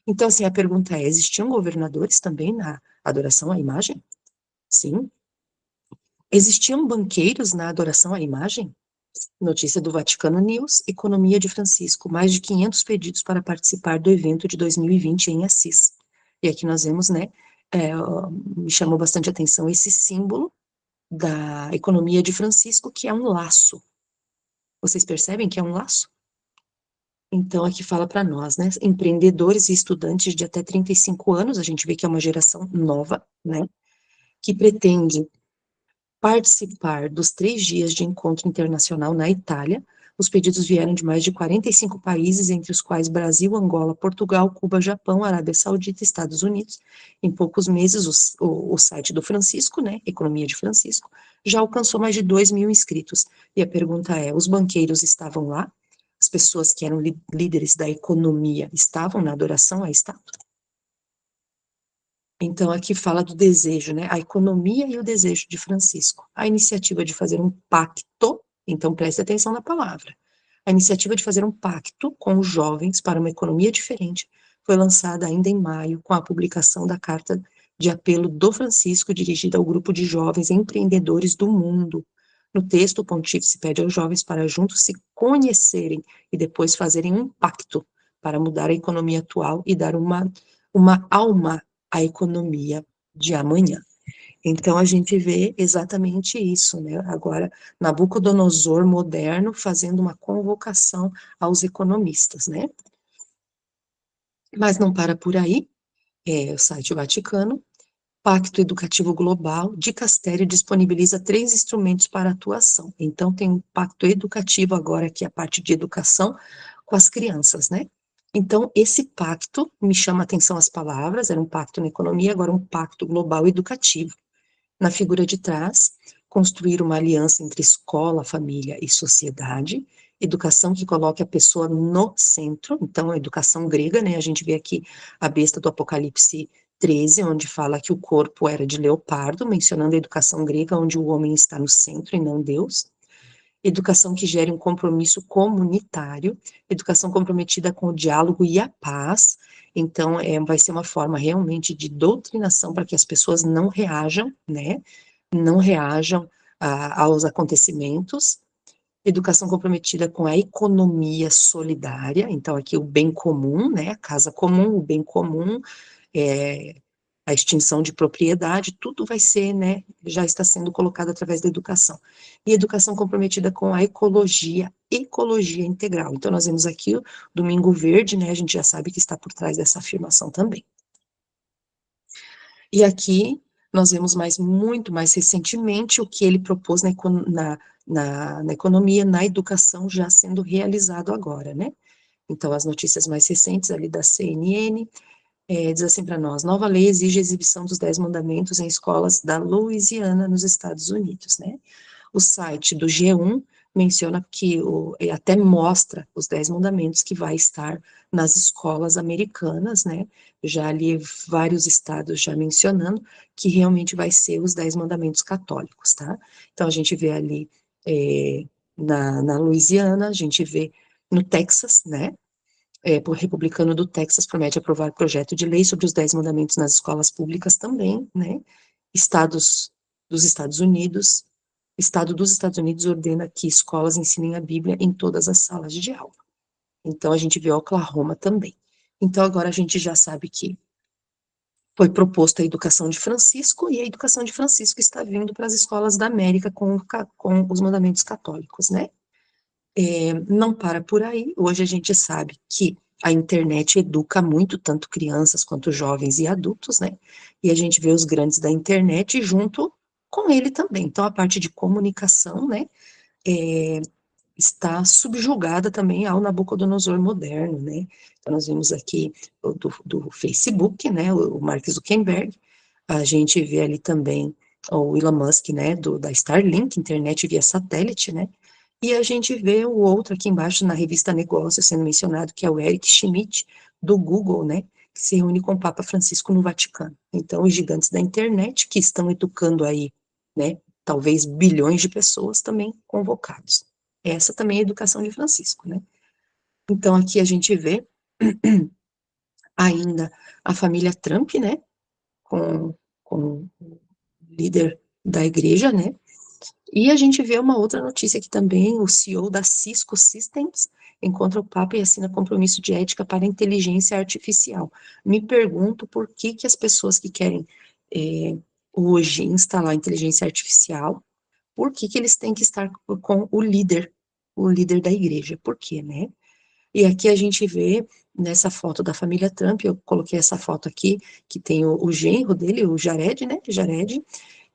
Então, assim, a pergunta é: existiam governadores também na adoração à imagem? Sim. Existiam banqueiros na adoração à imagem? Notícia do Vaticano News, Economia de Francisco, mais de 500 pedidos para participar do evento de 2020 em Assis. E aqui nós vemos, né, me chamou bastante atenção esse símbolo da economia de Francisco, que é um laço. Vocês percebem que é um laço? Então, aqui fala para nós, né, empreendedores e estudantes de até 35 anos, a gente vê que é uma geração nova, né, que pretende participar dos 3 dias de encontro internacional na Itália. Os pedidos vieram de mais de 45 países, entre os quais Brasil, Angola, Portugal, Cuba, Japão, Arábia Saudita e Estados Unidos. Em poucos meses, o site do Francisco, né, Economia de Francisco, já alcançou mais de 2.000 inscritos. E a pergunta é: os banqueiros estavam lá? As pessoas que eram líderes da economia estavam na adoração à estátua? Então, aqui fala do desejo, né? A economia e o desejo de Francisco. A iniciativa de fazer um pacto, então preste atenção na palavra. A iniciativa de fazer um pacto com os jovens para uma economia diferente foi lançada ainda em maio, com a publicação da carta de apelo do Francisco, dirigida ao grupo de jovens empreendedores do mundo. No texto, o pontífice pede aos jovens para juntos se conhecerem e depois fazerem um pacto para mudar a economia atual e dar uma alma à economia de amanhã. Então, a gente vê exatamente isso, né? Agora, Nabucodonosor moderno fazendo uma convocação aos economistas, né? Mas não para por aí, o site Vaticano, Pacto Educativo Global, Dicastério disponibiliza 3 instrumentos para atuação. Então, tem um pacto educativo agora, que é a parte de educação com as crianças, né? Então, esse pacto, me chama a atenção as palavras, era um pacto na economia, agora um pacto global educativo. Na figura de trás, construir uma aliança entre escola, família e sociedade, educação que coloque a pessoa no centro, então a educação grega, né, a gente vê aqui a besta do Apocalipse 13, onde fala que o corpo era de leopardo, mencionando a educação grega, onde o homem está no centro e não Deus. Educação que gere um compromisso comunitário, educação comprometida com o diálogo e a paz. Então, vai ser uma forma realmente de doutrinação para que as pessoas não reajam, né? Não reajam aos acontecimentos. Educação comprometida com a economia solidária, então aqui o bem comum, né? A casa comum, o bem comum, é, a extinção de propriedade, tudo vai ser, né, já está sendo colocado através da educação. E educação comprometida com a ecologia integral. Então, nós vemos aqui o Domingo Verde, né, a gente já sabe que está por trás dessa afirmação também. E aqui, nós vemos muito mais recentemente, o que ele propôs na economia, na educação, já sendo realizado agora, né? Então, as notícias mais recentes ali da CNN, diz assim para nós: nova lei exige a exibição dos 10 mandamentos em escolas da Louisiana, nos Estados Unidos, né? O site do G1 menciona que, até mostra os 10 mandamentos que vai estar nas escolas americanas, né? Já li vários estados já mencionando que realmente vai ser os 10 mandamentos católicos, tá? Então, a gente vê ali na Louisiana, a gente vê no Texas, né? O republicano do Texas promete aprovar projeto de lei sobre os 10 mandamentos nas escolas públicas também, né? Estados dos Estados Unidos, Estado dos Estados Unidos ordena que escolas ensinem a Bíblia em todas as salas de aula. Então, a gente vê Oklahoma também. Então, agora a gente já sabe que foi proposta a educação de Francisco, e a educação de Francisco está vindo para as escolas da América com os mandamentos católicos, né? Não para por aí. Hoje a gente sabe que a internet educa muito, tanto crianças quanto jovens e adultos, né? E a gente vê os grandes da internet junto com ele também. Então, a parte de comunicação, né, está subjugada também ao Nabucodonosor moderno, né? Então, nós vimos aqui do Facebook, né, o Mark Zuckerberg, a gente vê ali também o Elon Musk, né, da Starlink, internet via satélite, né? E a gente vê o outro aqui embaixo na revista Negócios sendo mencionado, que é o Eric Schmidt, do Google, né, que se reúne com o Papa Francisco no Vaticano. Então, os gigantes da internet, que estão educando aí, né, talvez bilhões de pessoas também convocados. Essa também é a educação de Francisco, né. Então, aqui a gente vê ainda a família Trump, né, com o líder da igreja, né, e a gente vê uma outra notícia que também o CEO da Cisco Systems encontra o Papa e assina compromisso de ética para a inteligência artificial. Me pergunto por que as pessoas que querem hoje instalar inteligência artificial, por que eles têm que estar com o líder da igreja? Por quê, né? E aqui a gente vê nessa foto da família Trump, eu coloquei essa foto aqui, que tem o genro dele, o Jared, né? Jared,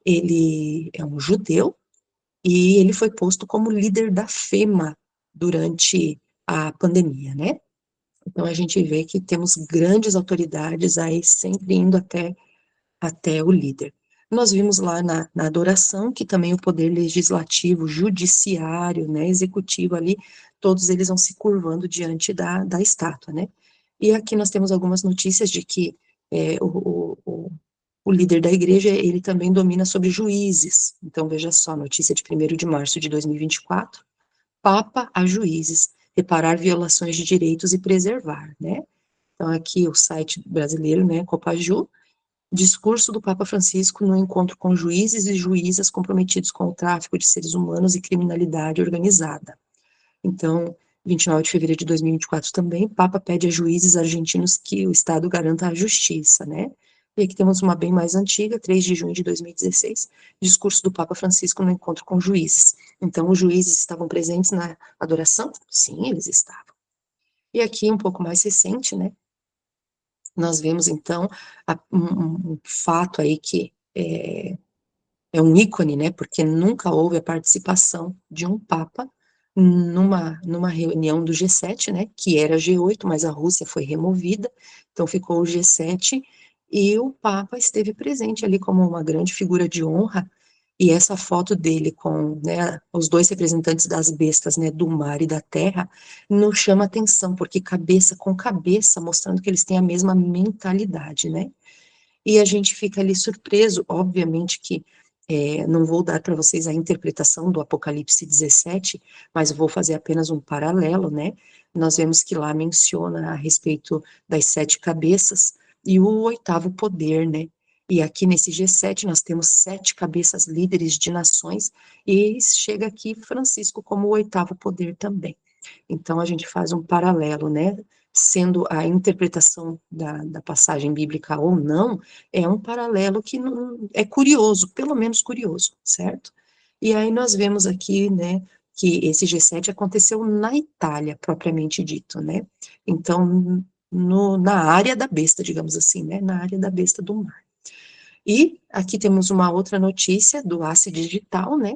ele é um judeu, e ele foi posto como líder da FEMA durante a pandemia, né? Então, a gente vê que temos grandes autoridades aí sempre indo até o líder. Nós vimos lá na adoração que também o poder legislativo, judiciário, né, executivo ali, todos eles vão se curvando diante da estátua, né? E aqui nós temos algumas notícias de que o líder da igreja, ele também domina sobre juízes. Então, veja só, notícia de 1º de março de 2024, Papa a juízes, reparar violações de direitos e preservar, né? Então, aqui o site brasileiro, né, Copaju, discurso do Papa Francisco no encontro com juízes e juízas comprometidos com o tráfico de seres humanos e criminalidade organizada. Então, 29 de fevereiro de 2024 também, Papa pede a juízes argentinos que o Estado garanta a justiça, né? E aqui temos uma bem mais antiga, 3 de junho de 2016, discurso do Papa Francisco no encontro com juízes. Então, os juízes estavam presentes na adoração? Sim, eles estavam. E aqui, um pouco mais recente, né? Nós vemos, então, um fato aí que é um ícone, né, porque nunca houve a participação de um Papa numa reunião do G7, né, que era G8, mas a Rússia foi removida, então ficou o G7, e o Papa esteve presente ali como uma grande figura de honra, e essa foto dele com, né, os dois representantes das bestas, né, do mar e da terra, nos chama atenção, porque cabeça com cabeça, mostrando que eles têm a mesma mentalidade, né, e a gente fica ali surpreso, obviamente que não vou dar para vocês a interpretação do Apocalipse 17, mas vou fazer apenas um paralelo, né? Nós vemos que lá menciona a respeito das 7 cabeças e o 8º poder, né? E aqui nesse G7 nós temos 7 cabeças líderes de nações e chega aqui Francisco como o 8º poder também. Então a gente faz um paralelo, né? Sendo a interpretação da passagem bíblica ou não, é um paralelo que não, é curioso, pelo menos curioso, certo? E aí nós vemos aqui, né, que esse G7 aconteceu na Itália, propriamente dito, né? Então, na área da besta, digamos assim, né? Na área da besta do mar. E aqui temos uma outra notícia do ACE Digital, né?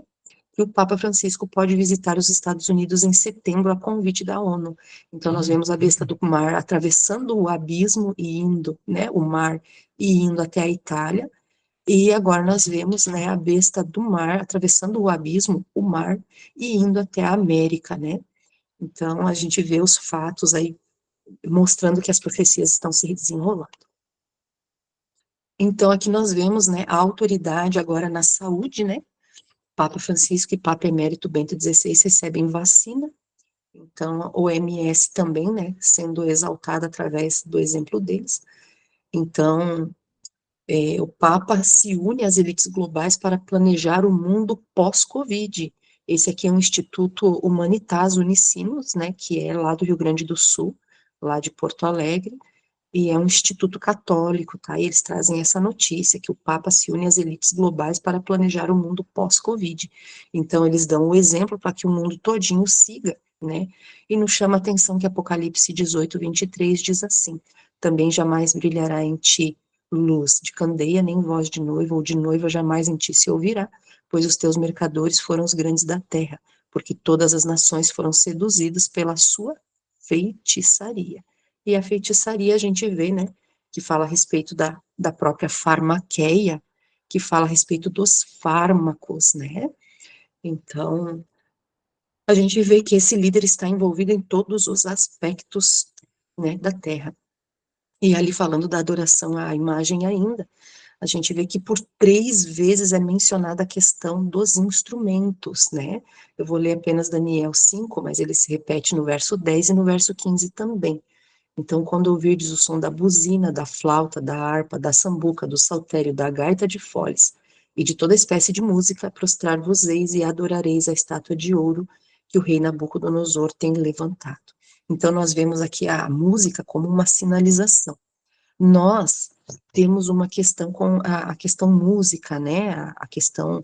Que o Papa Francisco pode visitar os Estados Unidos em setembro a convite da ONU. Então nós vemos a besta do mar atravessando o abismo e indo, né, o mar e indo até a Itália. E agora nós vemos, né, a besta do mar atravessando o abismo, o mar e indo até a América, né? Então a gente vê os fatos aí mostrando que as profecias estão se desenrolando. Então aqui nós vemos, né, a autoridade agora na saúde, né? Papa Francisco e Papa Emérito Bento XVI recebem vacina, então a OMS também, né, sendo exaltada através do exemplo deles. Então, o Papa se une às elites globais para planejar o mundo pós-Covid. Esse aqui é um Instituto Humanitas Unicinos, né, que é lá do Rio Grande do Sul, lá de Porto Alegre, e é um instituto católico, tá? E eles trazem essa notícia, que o Papa se une às elites globais para planejar o mundo pós-Covid. Então, eles dão o exemplo para que o mundo todinho siga, né? E nos chama a atenção que Apocalipse 18, 23 diz assim, também jamais brilhará em ti luz de candeia, nem voz de noiva, ou de noiva jamais em ti se ouvirá, pois os teus mercadores foram os grandes da terra, porque todas as nações foram seduzidas pela sua feitiçaria. E a feitiçaria a gente vê, né, que fala a respeito da própria farmaqueia, que fala a respeito dos fármacos, né? Então, a gente vê que esse líder está envolvido em todos os aspectos, né, da Terra. E ali falando da adoração à imagem ainda, a gente vê que por 3 vezes é mencionada a questão dos instrumentos, né? Eu vou ler apenas Daniel 5, mas ele se repete no verso 10 e no verso 15 também. Então, quando ouvirdes o som da buzina, da flauta, da harpa, da sambuca, do saltério, da gaita de foles e de toda espécie de música, prostrar-vos-eis e adorareis a estátua de ouro que o rei Nabucodonosor tem levantado. Então, nós vemos aqui a música como uma sinalização. Nós temos uma questão com a questão música, né, a questão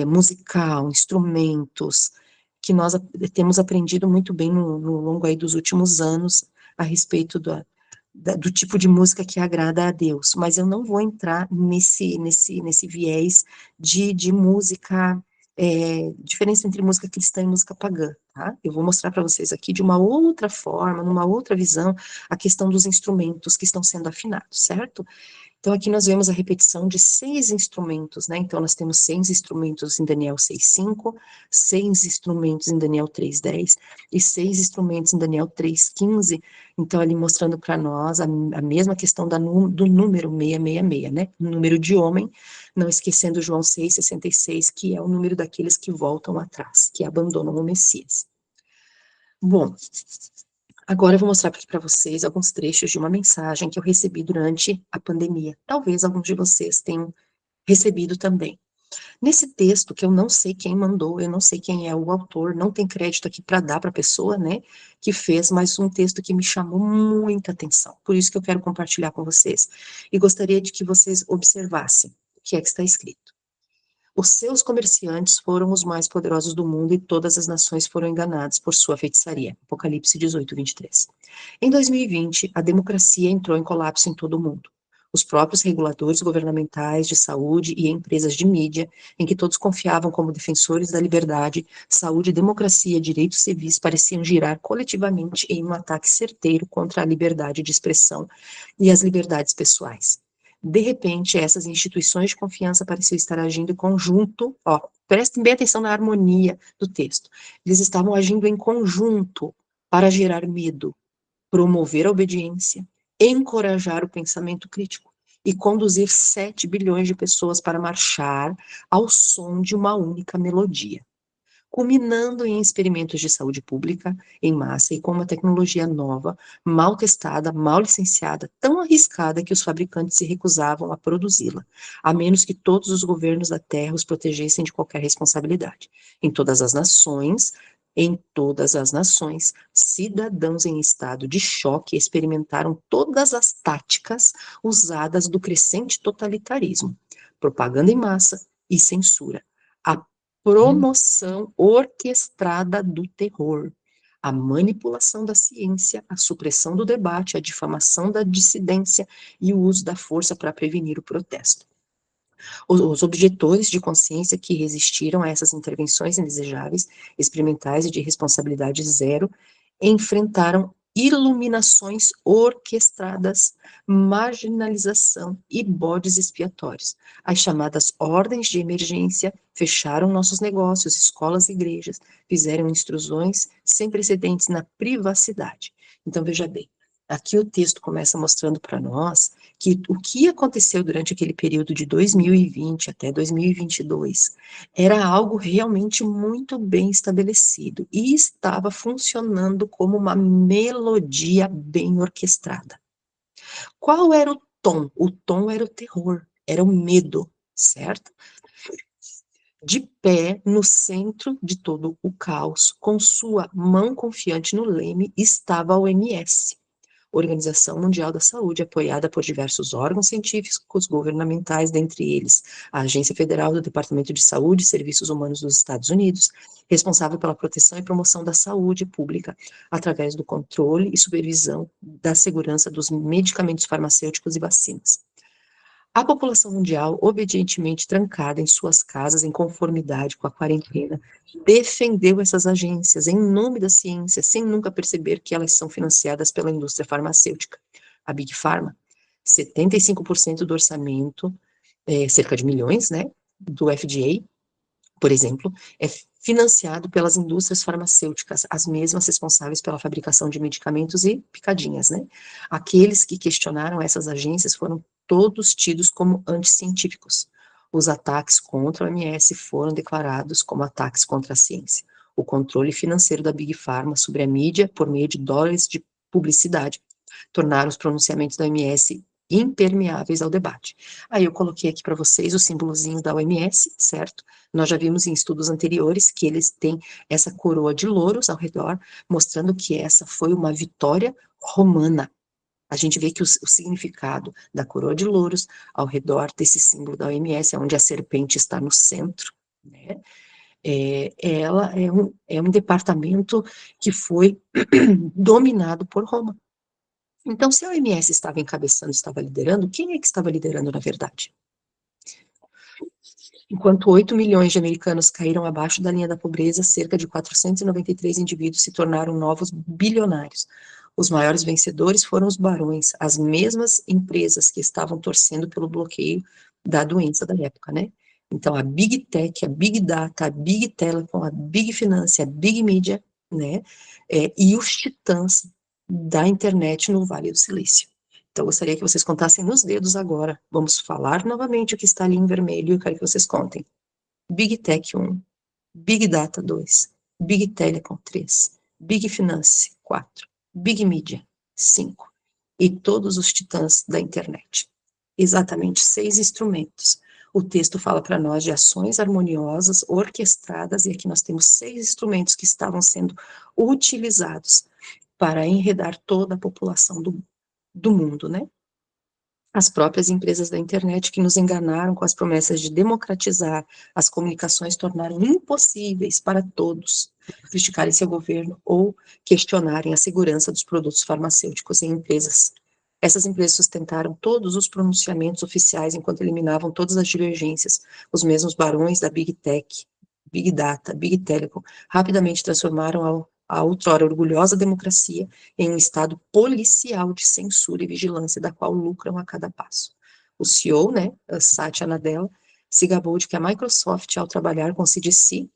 musical, instrumentos, que nós temos aprendido muito bem no longo aí dos últimos anos, a respeito do tipo de música que agrada a Deus, mas eu não vou entrar nesse viés de música, diferença entre música cristã e música pagã, tá? Eu vou mostrar para vocês aqui de uma outra forma, numa outra visão, a questão dos instrumentos que estão sendo afinados, certo? Então, aqui nós vemos a repetição de 6 instrumentos, né? Então, nós temos 6 instrumentos em Daniel 6:5, 6 instrumentos em Daniel 3:10 e 6 instrumentos em Daniel 3:15. Então, ali mostrando para nós a mesma questão do número 666, né? O número de homem, não esquecendo João 6:66, que é o número daqueles que voltam atrás, que abandonam o Messias. Bom, agora eu vou mostrar aqui para vocês alguns trechos de uma mensagem que eu recebi durante a pandemia. Talvez alguns de vocês tenham recebido também. Nesse texto, que eu não sei quem mandou, eu não sei quem é o autor, não tem crédito aqui para dar para a pessoa, né, que fez, mas um texto que me chamou muita atenção. Por isso que eu quero compartilhar com vocês. E gostaria de que vocês observassem o que é que está escrito. Os seus comerciantes foram os mais poderosos do mundo e todas as nações foram enganadas por sua feitiçaria. Apocalipse 18:23. Em 2020, a democracia entrou em colapso em todo o mundo. Os próprios reguladores governamentais de saúde e empresas de mídia, em que todos confiavam como defensores da liberdade, saúde, democracia, direitos civis, pareciam girar coletivamente em um ataque certeiro contra a liberdade de expressão e as liberdades pessoais. De repente, essas instituições de confiança pareciam estar agindo em conjunto, prestem bem atenção na harmonia do texto. Eles estavam agindo em conjunto para gerar medo, promover a obediência, encorajar o pensamento crítico e conduzir 7 bilhões de pessoas para marchar ao som de uma única melodia, culminando em experimentos de saúde pública em massa e com uma tecnologia nova, mal testada, mal licenciada, tão arriscada que os fabricantes se recusavam a produzi-la, a menos que todos os governos da Terra os protegessem de qualquer responsabilidade. Em todas as nações, cidadãos em estado de choque experimentaram todas as táticas usadas do crescente totalitarismo, propaganda em massa e censura, a promoção orquestrada do terror, a manipulação da ciência, a supressão do debate, a difamação da dissidência e o uso da força para prevenir o protesto. Os objetores de consciência que resistiram a essas intervenções indesejáveis, experimentais e de responsabilidade zero, enfrentaram iluminações orquestradas, marginalização e bodes expiatórios. As chamadas ordens de emergência fecharam nossos negócios, escolas e igrejas, fizeram intrusões sem precedentes na privacidade. Então, veja bem, aqui o texto começa mostrando para nós que o que aconteceu durante aquele período de 2020 até 2022 era algo realmente muito bem estabelecido e estava funcionando como uma melodia bem orquestrada. Qual era o tom? O tom era o terror, era o medo, certo? De pé no centro de todo o caos, com sua mão confiante no leme, estava a OMS, Organização Mundial da Saúde, apoiada por diversos órgãos científicos governamentais, dentre eles a Agência Federal do Departamento de Saúde e Serviços Humanos dos Estados Unidos, responsável pela proteção e promoção da saúde pública, através do controle e supervisão da segurança dos medicamentos farmacêuticos e vacinas. A população mundial, obedientemente trancada em suas casas em conformidade com a quarentena, defendeu essas agências em nome da ciência, sem nunca perceber que elas são financiadas pela indústria farmacêutica. A Big Pharma, 75% do orçamento, cerca de milhões, né, do FDA, por exemplo, é financiado pelas indústrias farmacêuticas, as mesmas responsáveis pela fabricação de medicamentos e picadinhas, né? Aqueles que questionaram essas agências foram todos tidos como anticientíficos. Os ataques contra a OMS foram declarados como ataques contra a ciência. O controle financeiro da Big Pharma sobre a mídia, por meio de dólares de publicidade, tornaram os pronunciamentos da OMS impermeáveis ao debate. Aí eu coloquei aqui para vocês o símbolozinho da OMS, certo? Nós já vimos em estudos anteriores que eles têm essa coroa de louros ao redor, mostrando que essa foi uma vitória romana. A gente vê que o significado da coroa de louros ao redor desse símbolo da OMS, onde a serpente está no centro, né? Ela é um departamento que foi dominado por Roma. Então, se a OMS estava encabeçando, estava liderando, quem é que estava liderando na verdade? Enquanto 8 milhões de americanos caíram abaixo da linha da pobreza, cerca de 493 indivíduos se tornaram novos bilionários. Os maiores vencedores foram os barões, as mesmas empresas que estavam torcendo pelo bloqueio da doença da época, né? Então, a Big Tech, a Big Data, a Big Telecom, a Big Finance, a Big Media, né? E os titãs da internet no Vale do Silício. Então, eu gostaria que vocês contassem nos dedos agora. Vamos falar novamente o que está ali em vermelho e eu quero que vocês contem. Big Tech 1, Big Data 2, Big Telecom 3, Big Finance 4, Big Media 5 e todos os titãs da internet. Exatamente 6 instrumentos. O texto fala para nós de ações harmoniosas, orquestradas, e aqui nós temos 6 instrumentos que estavam sendo utilizados para enredar toda a população do mundo, né? As próprias empresas da internet que nos enganaram com as promessas de democratizar as comunicações tornaram impossíveis para todos criticarem seu governo ou questionarem a segurança dos produtos farmacêuticos em empresas. Essas empresas sustentaram todos os pronunciamentos oficiais enquanto eliminavam todas as divergências. Os mesmos barões da Big Tech, Big Data, Big Telecom, rapidamente transformaram a outrora orgulhosa democracia em um estado policial de censura e vigilância, da qual lucram a cada passo. O CEO, né, Satya Nadella, se gabou de que a Microsoft, ao trabalhar com o CDC,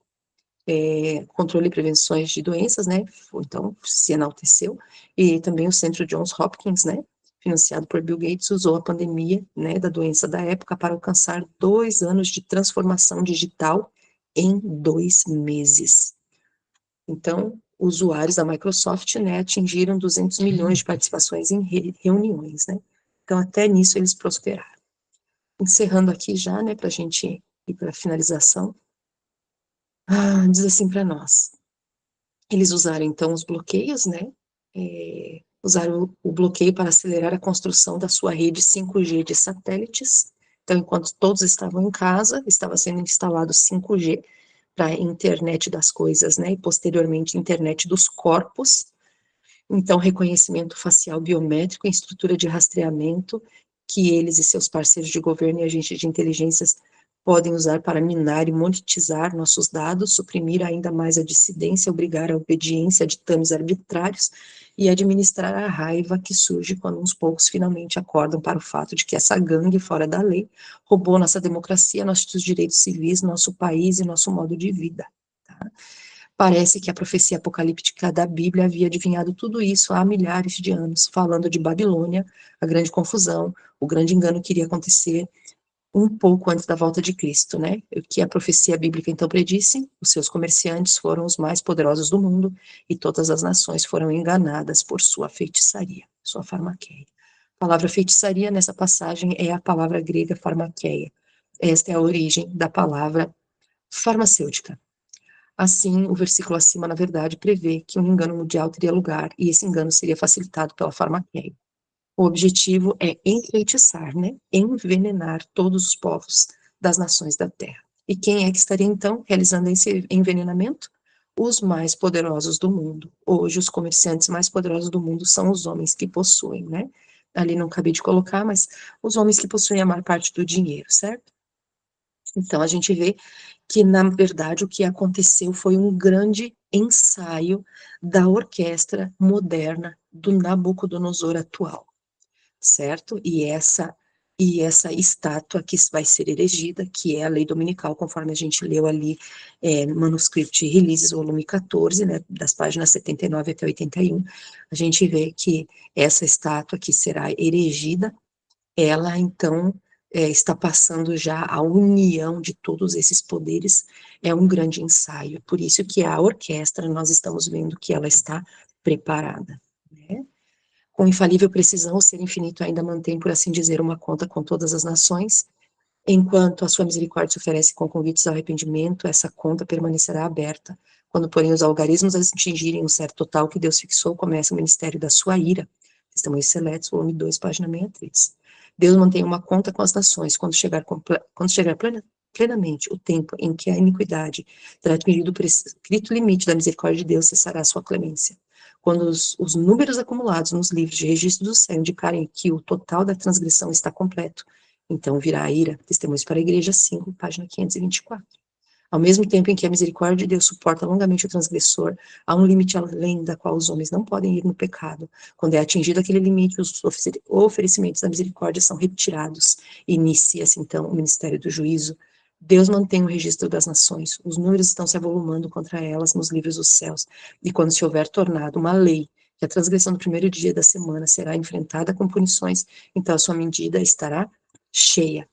controle e prevenções de doenças, né, então se enalteceu, e também o Centro Johns Hopkins, né, financiado por Bill Gates, usou a pandemia, né, da doença da época para alcançar 2 anos de transformação digital em 2 meses. Então, usuários da Microsoft, né, atingiram 200 milhões de participações em reuniões, né? Então, até nisso eles prosperaram. Encerrando aqui já, né, para a gente ir para a finalização, diz assim para nós. Eles usaram, então, os bloqueios, né? Usaram o bloqueio para acelerar a construção da sua rede 5G de satélites. Então, enquanto todos estavam em casa, estava sendo instalado 5G para a internet das coisas, né? E posteriormente, internet dos corpos. Então, reconhecimento facial biométrico em estrutura de rastreamento que eles e seus parceiros de governo e agentes de inteligências podem usar para minar e monetizar nossos dados, suprimir ainda mais a dissidência, obrigar a obediência a ditames arbitrários e administrar a raiva que surge quando uns poucos finalmente acordam para o fato de que essa gangue fora da lei roubou nossa democracia, nossos direitos civis, nosso país e nosso modo de vida. Tá? Parece que a profecia apocalíptica da Bíblia havia adivinhado tudo isso há milhares de anos, falando de Babilônia, a grande confusão, o grande engano que iria acontecer um pouco antes da volta de Cristo, né? O que a profecia bíblica então predisse: os seus comerciantes foram os mais poderosos do mundo e todas as nações foram enganadas por sua feitiçaria, sua farmaqueia. A palavra feitiçaria nessa passagem é a palavra grega farmaqueia. Esta é a origem da palavra farmacêutica. Assim, o versículo acima, na verdade, prevê que um engano mundial teria lugar e esse engano seria facilitado pela farmaqueia. O objetivo é enfeitiçar, né? Envenenar todos os povos das nações da terra. E quem é que estaria, então, realizando esse envenenamento? Os mais poderosos do mundo. Hoje, os comerciantes mais poderosos do mundo são os homens que possuem, né? Ali não acabei de colocar, mas os homens que possuem a maior parte do dinheiro, certo? Então, a gente vê que, na verdade, o que aconteceu foi um grande ensaio da orquestra moderna do Nabucodonosor atual, certo? E essa estátua que vai ser erigida, que é a lei dominical, conforme a gente leu ali, Manuscript Releases, volume 14, né, das páginas 79 até 81, a gente vê que essa estátua que será erigida, ela, então, está passando já a união de todos esses poderes, é um grande ensaio, por isso que a orquestra, nós estamos vendo que ela está preparada, né? Com infalível precisão, o ser infinito ainda mantém, por assim dizer, uma conta com todas as nações, enquanto a sua misericórdia se oferece com convites ao arrependimento, essa conta permanecerá aberta. Quando, porém, os algarismos atingirem um certo total que Deus fixou, começa o ministério da sua ira. Testemunhos Seletos, volume 2, página 63. Deus mantém uma conta com as nações, quando chegar plenamente o tempo em que a iniquidade terá atingido o prescrito limite da misericórdia de Deus, cessará a sua clemência. Quando os números acumulados nos livros de registro do céu indicarem que o total da transgressão está completo, então virá a ira. Testemunhos para a Igreja 5, página 524. Ao mesmo tempo em que a misericórdia de Deus suporta longamente o transgressor, há um limite além da qual os homens não podem ir no pecado. Quando é atingido aquele limite, os oferecimentos da misericórdia são retirados e inicia-se então o ministério do juízo. Deus mantém o registro das nações, os números estão se avolumando contra elas nos livros dos céus, e quando se houver tornado uma lei que a transgressão do primeiro dia da semana será enfrentada com punições, então a sua medida estará cheia.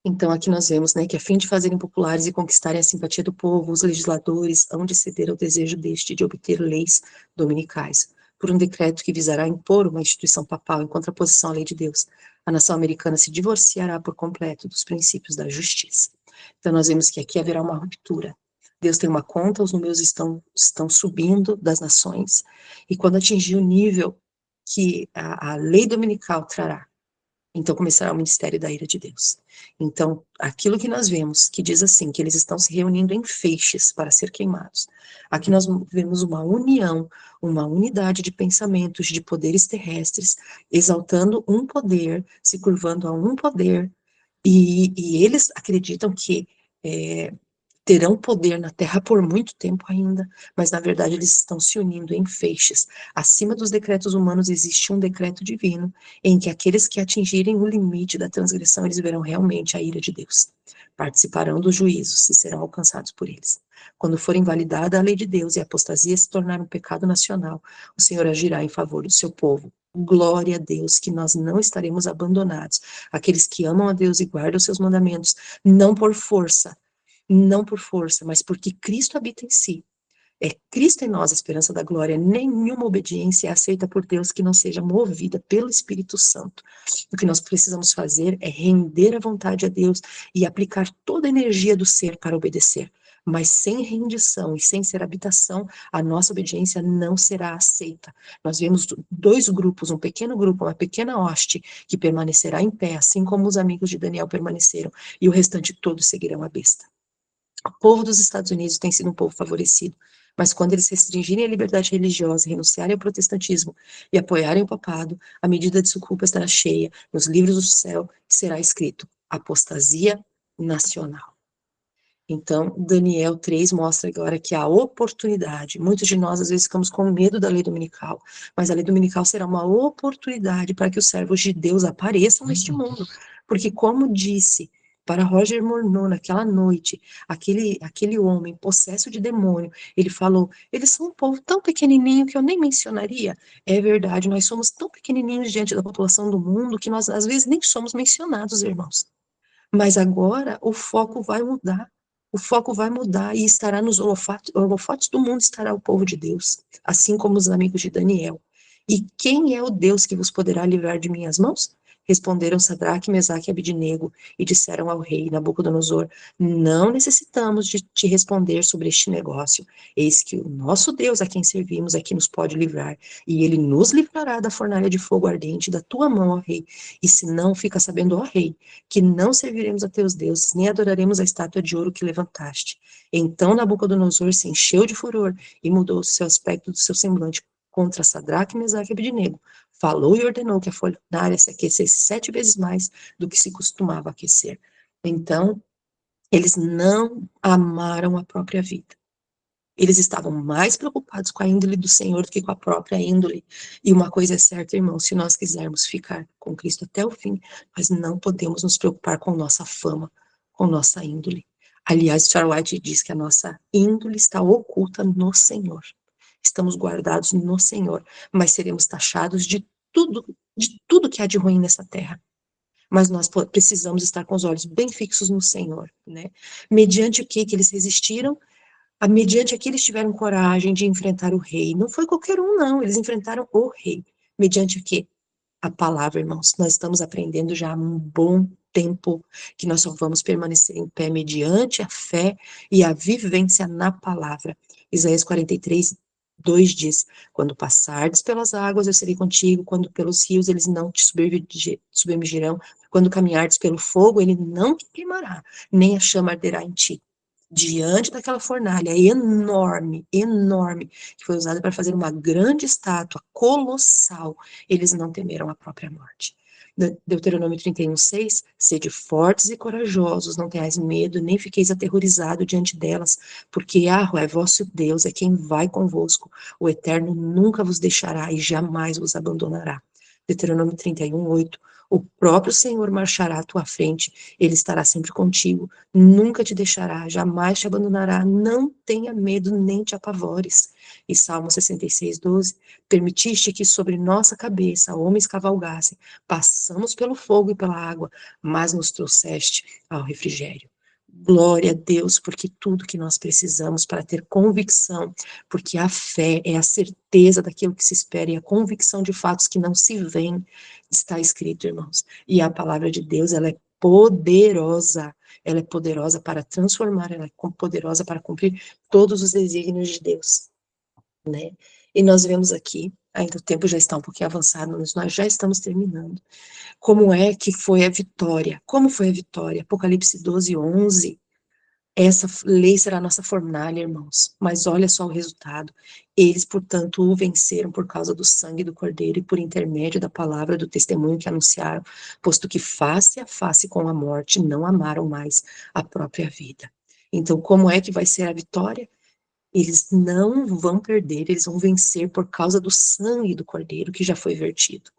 Então, aqui nós vemos, né, que a fim de fazerem populares e conquistarem a simpatia do povo, os legisladores hão de ceder ao desejo deste de obter leis dominicais, por um decreto que visará impor uma instituição papal em contraposição à lei de Deus. A nação americana se divorciará por completo dos princípios da justiça. Então, nós vemos que aqui haverá uma ruptura. Deus tem uma conta, os números estão subindo das nações, e quando atingir o nível que a lei dominical trará, então começará o ministério da ira de Deus. Então, aquilo que nós vemos, que diz assim, que eles estão se reunindo em feixes para ser queimados. Aqui nós vemos uma união, uma unidade de pensamentos, de poderes terrestres, exaltando um poder, se curvando a um poder, e eles acreditam que terão poder na Terra por muito tempo ainda, mas na verdade eles estão se unindo em feixes. Acima dos decretos humanos existe um decreto divino, em que aqueles que atingirem o limite da transgressão, eles verão realmente a ira de Deus. Participarão dos juízos e serão alcançados por eles. Quando for invalidada a lei de Deus e a apostasia se tornar um pecado nacional, o Senhor agirá em favor do seu povo. Glória a Deus, que nós não estaremos abandonados. Aqueles que amam a Deus e guardam os seus mandamentos, não por força, não por força, mas porque Cristo habita em si. É Cristo em nós a esperança da glória. Nenhuma obediência é aceita por Deus que não seja movida pelo Espírito Santo. O que nós precisamos fazer é render a vontade a Deus e aplicar toda a energia do ser para obedecer. Mas sem rendição e sem ser habitação, a nossa obediência não será aceita. Nós vemos dois grupos, um pequeno grupo, uma pequena hoste, que permanecerá em pé, assim como os amigos de Daniel permaneceram, e o restante todos seguirão a besta. O povo dos Estados Unidos tem sido um povo favorecido, mas quando eles restringirem a liberdade religiosa, renunciarem ao protestantismo e apoiarem o papado, a medida de sua culpa estará cheia nos livros do céu, que será escrito apostasia nacional. Então, Daniel 3 mostra agora que há oportunidade. Muitos de nós, às vezes, ficamos com medo da lei dominical, mas a lei dominical será uma oportunidade para que os servos de Deus apareçam neste mundo. Porque, como disse para Roger Morneau naquela noite, aquele homem possesso de demônio, ele falou, eles são um povo tão pequenininho que eu nem mencionaria. É verdade, nós somos tão pequenininhos diante da população do mundo que nós, às vezes, nem somos mencionados, irmãos. Mas agora o foco vai mudar. O foco vai mudar e estará nos holofotes do mundo estará o povo de Deus, assim como os amigos de Daniel. E quem é o Deus que vos poderá livrar de minhas mãos? Responderam Sadraque, Mesaque e Abidnego e disseram ao rei Nabucodonosor: não necessitamos de te responder sobre este negócio. Eis que o nosso Deus a quem servimos é que nos pode livrar, e ele nos livrará da fornalha de fogo ardente da tua mão, ó rei. E se não, fica sabendo, ó rei, que não serviremos a teus deuses, nem adoraremos a estátua de ouro que levantaste. Então Nabucodonosor se encheu de furor e mudou o seu aspecto do seu semblante contra Sadraque, Mesaque e Abidnego. Falou e ordenou que a fornalha se aquecesse 7 vezes mais do que se costumava aquecer. Então, eles não amaram a própria vida. Eles estavam mais preocupados com a índole do Senhor do que com a própria índole. E uma coisa é certa, irmão, se nós quisermos ficar com Cristo até o fim, nós não podemos nos preocupar com nossa fama, com nossa índole. Aliás, Charles White diz que a nossa índole está oculta no Senhor. Estamos guardados no Senhor, mas seremos taxados de tudo que há de ruim nessa terra. Mas nós precisamos estar com os olhos bem fixos no Senhor, né? Mediante o que eles resistiram? Mediante aqui eles tiveram coragem de enfrentar o rei. Não foi qualquer um, não. Eles enfrentaram o rei. Mediante o quê? A palavra, irmãos. Nós estamos aprendendo já há um bom tempo que nós só vamos permanecer em pé mediante a fé e a vivência na palavra. Isaías 43, 2 diz: quando passardes pelas águas, eu serei contigo. Quando pelos rios, eles não te submergirão. Quando caminhardes pelo fogo, ele não te queimará, nem a chama arderá em ti. Diante daquela fornalha enorme, enorme, que foi usada para fazer uma grande estátua colossal, eles não temeram a própria morte. Deuteronômio 31:6, sede fortes e corajosos, não tenhais medo, nem fiqueis aterrorizados diante delas, porque Yahweh é vosso Deus, é quem vai convosco, o Eterno nunca vos deixará e jamais vos abandonará. Deuteronômio 31:8, o próprio Senhor marchará à tua frente, ele estará sempre contigo, nunca te deixará, jamais te abandonará, não tenha medo nem te apavores. E Salmo 66:12, permitiste que sobre nossa cabeça homens cavalgassem, passamos pelo fogo e pela água, mas nos trouxeste ao refrigério. Glória a Deus, porque tudo que nós precisamos para ter convicção, porque a fé é a certeza daquilo que se espera e a convicção de fatos que não se veem, está escrito, irmãos. E a palavra de Deus, ela é poderosa para transformar, ela é poderosa para cumprir todos os desígnios de Deus, né? E nós vemos aqui, ainda o tempo já está um pouquinho avançado, mas nós já estamos terminando. Como é que foi a vitória? Como foi a vitória? Apocalipse 12:11. Essa lei será a nossa fornalha, irmãos. Mas olha só o resultado. Eles, portanto, o venceram por causa do sangue do Cordeiro e por intermédio da palavra do testemunho que anunciaram, posto que face a face com a morte não amaram mais a própria vida. Então, como é que vai ser a vitória? Eles não vão perder, eles vão vencer por causa do sangue do Cordeiro que já foi vertido.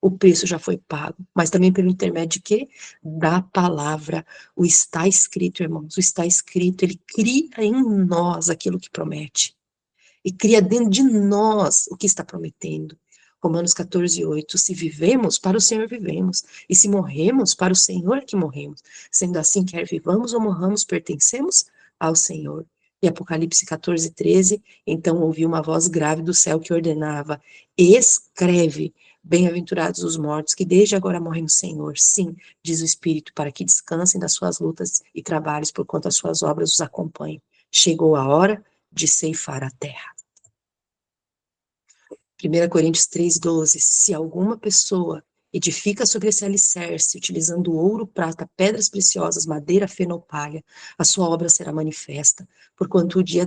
O preço já foi pago, mas também pelo intermédio de quê? Da palavra. O está escrito, irmãos, o está escrito, ele cria em nós aquilo que promete. E cria dentro de nós o que está prometendo. Romanos 14:8, se vivemos, para o Senhor vivemos, e se morremos, para o Senhor que morremos. Sendo assim, quer vivamos ou morramos, pertencemos ao Senhor. E Apocalipse 14:13, então ouvi uma voz grave do céu que ordenava, escreve, bem-aventurados os mortos, que desde agora morrem no Senhor. Sim, diz o Espírito, para que descansem das suas lutas e trabalhos, porquanto as suas obras os acompanham. Chegou a hora de ceifar a terra. 1 Coríntios 3:12, se alguma pessoa edifica sobre esse alicerce, utilizando ouro, prata, pedras preciosas, madeira, feno ou palha, a sua obra será manifesta, porquanto o dia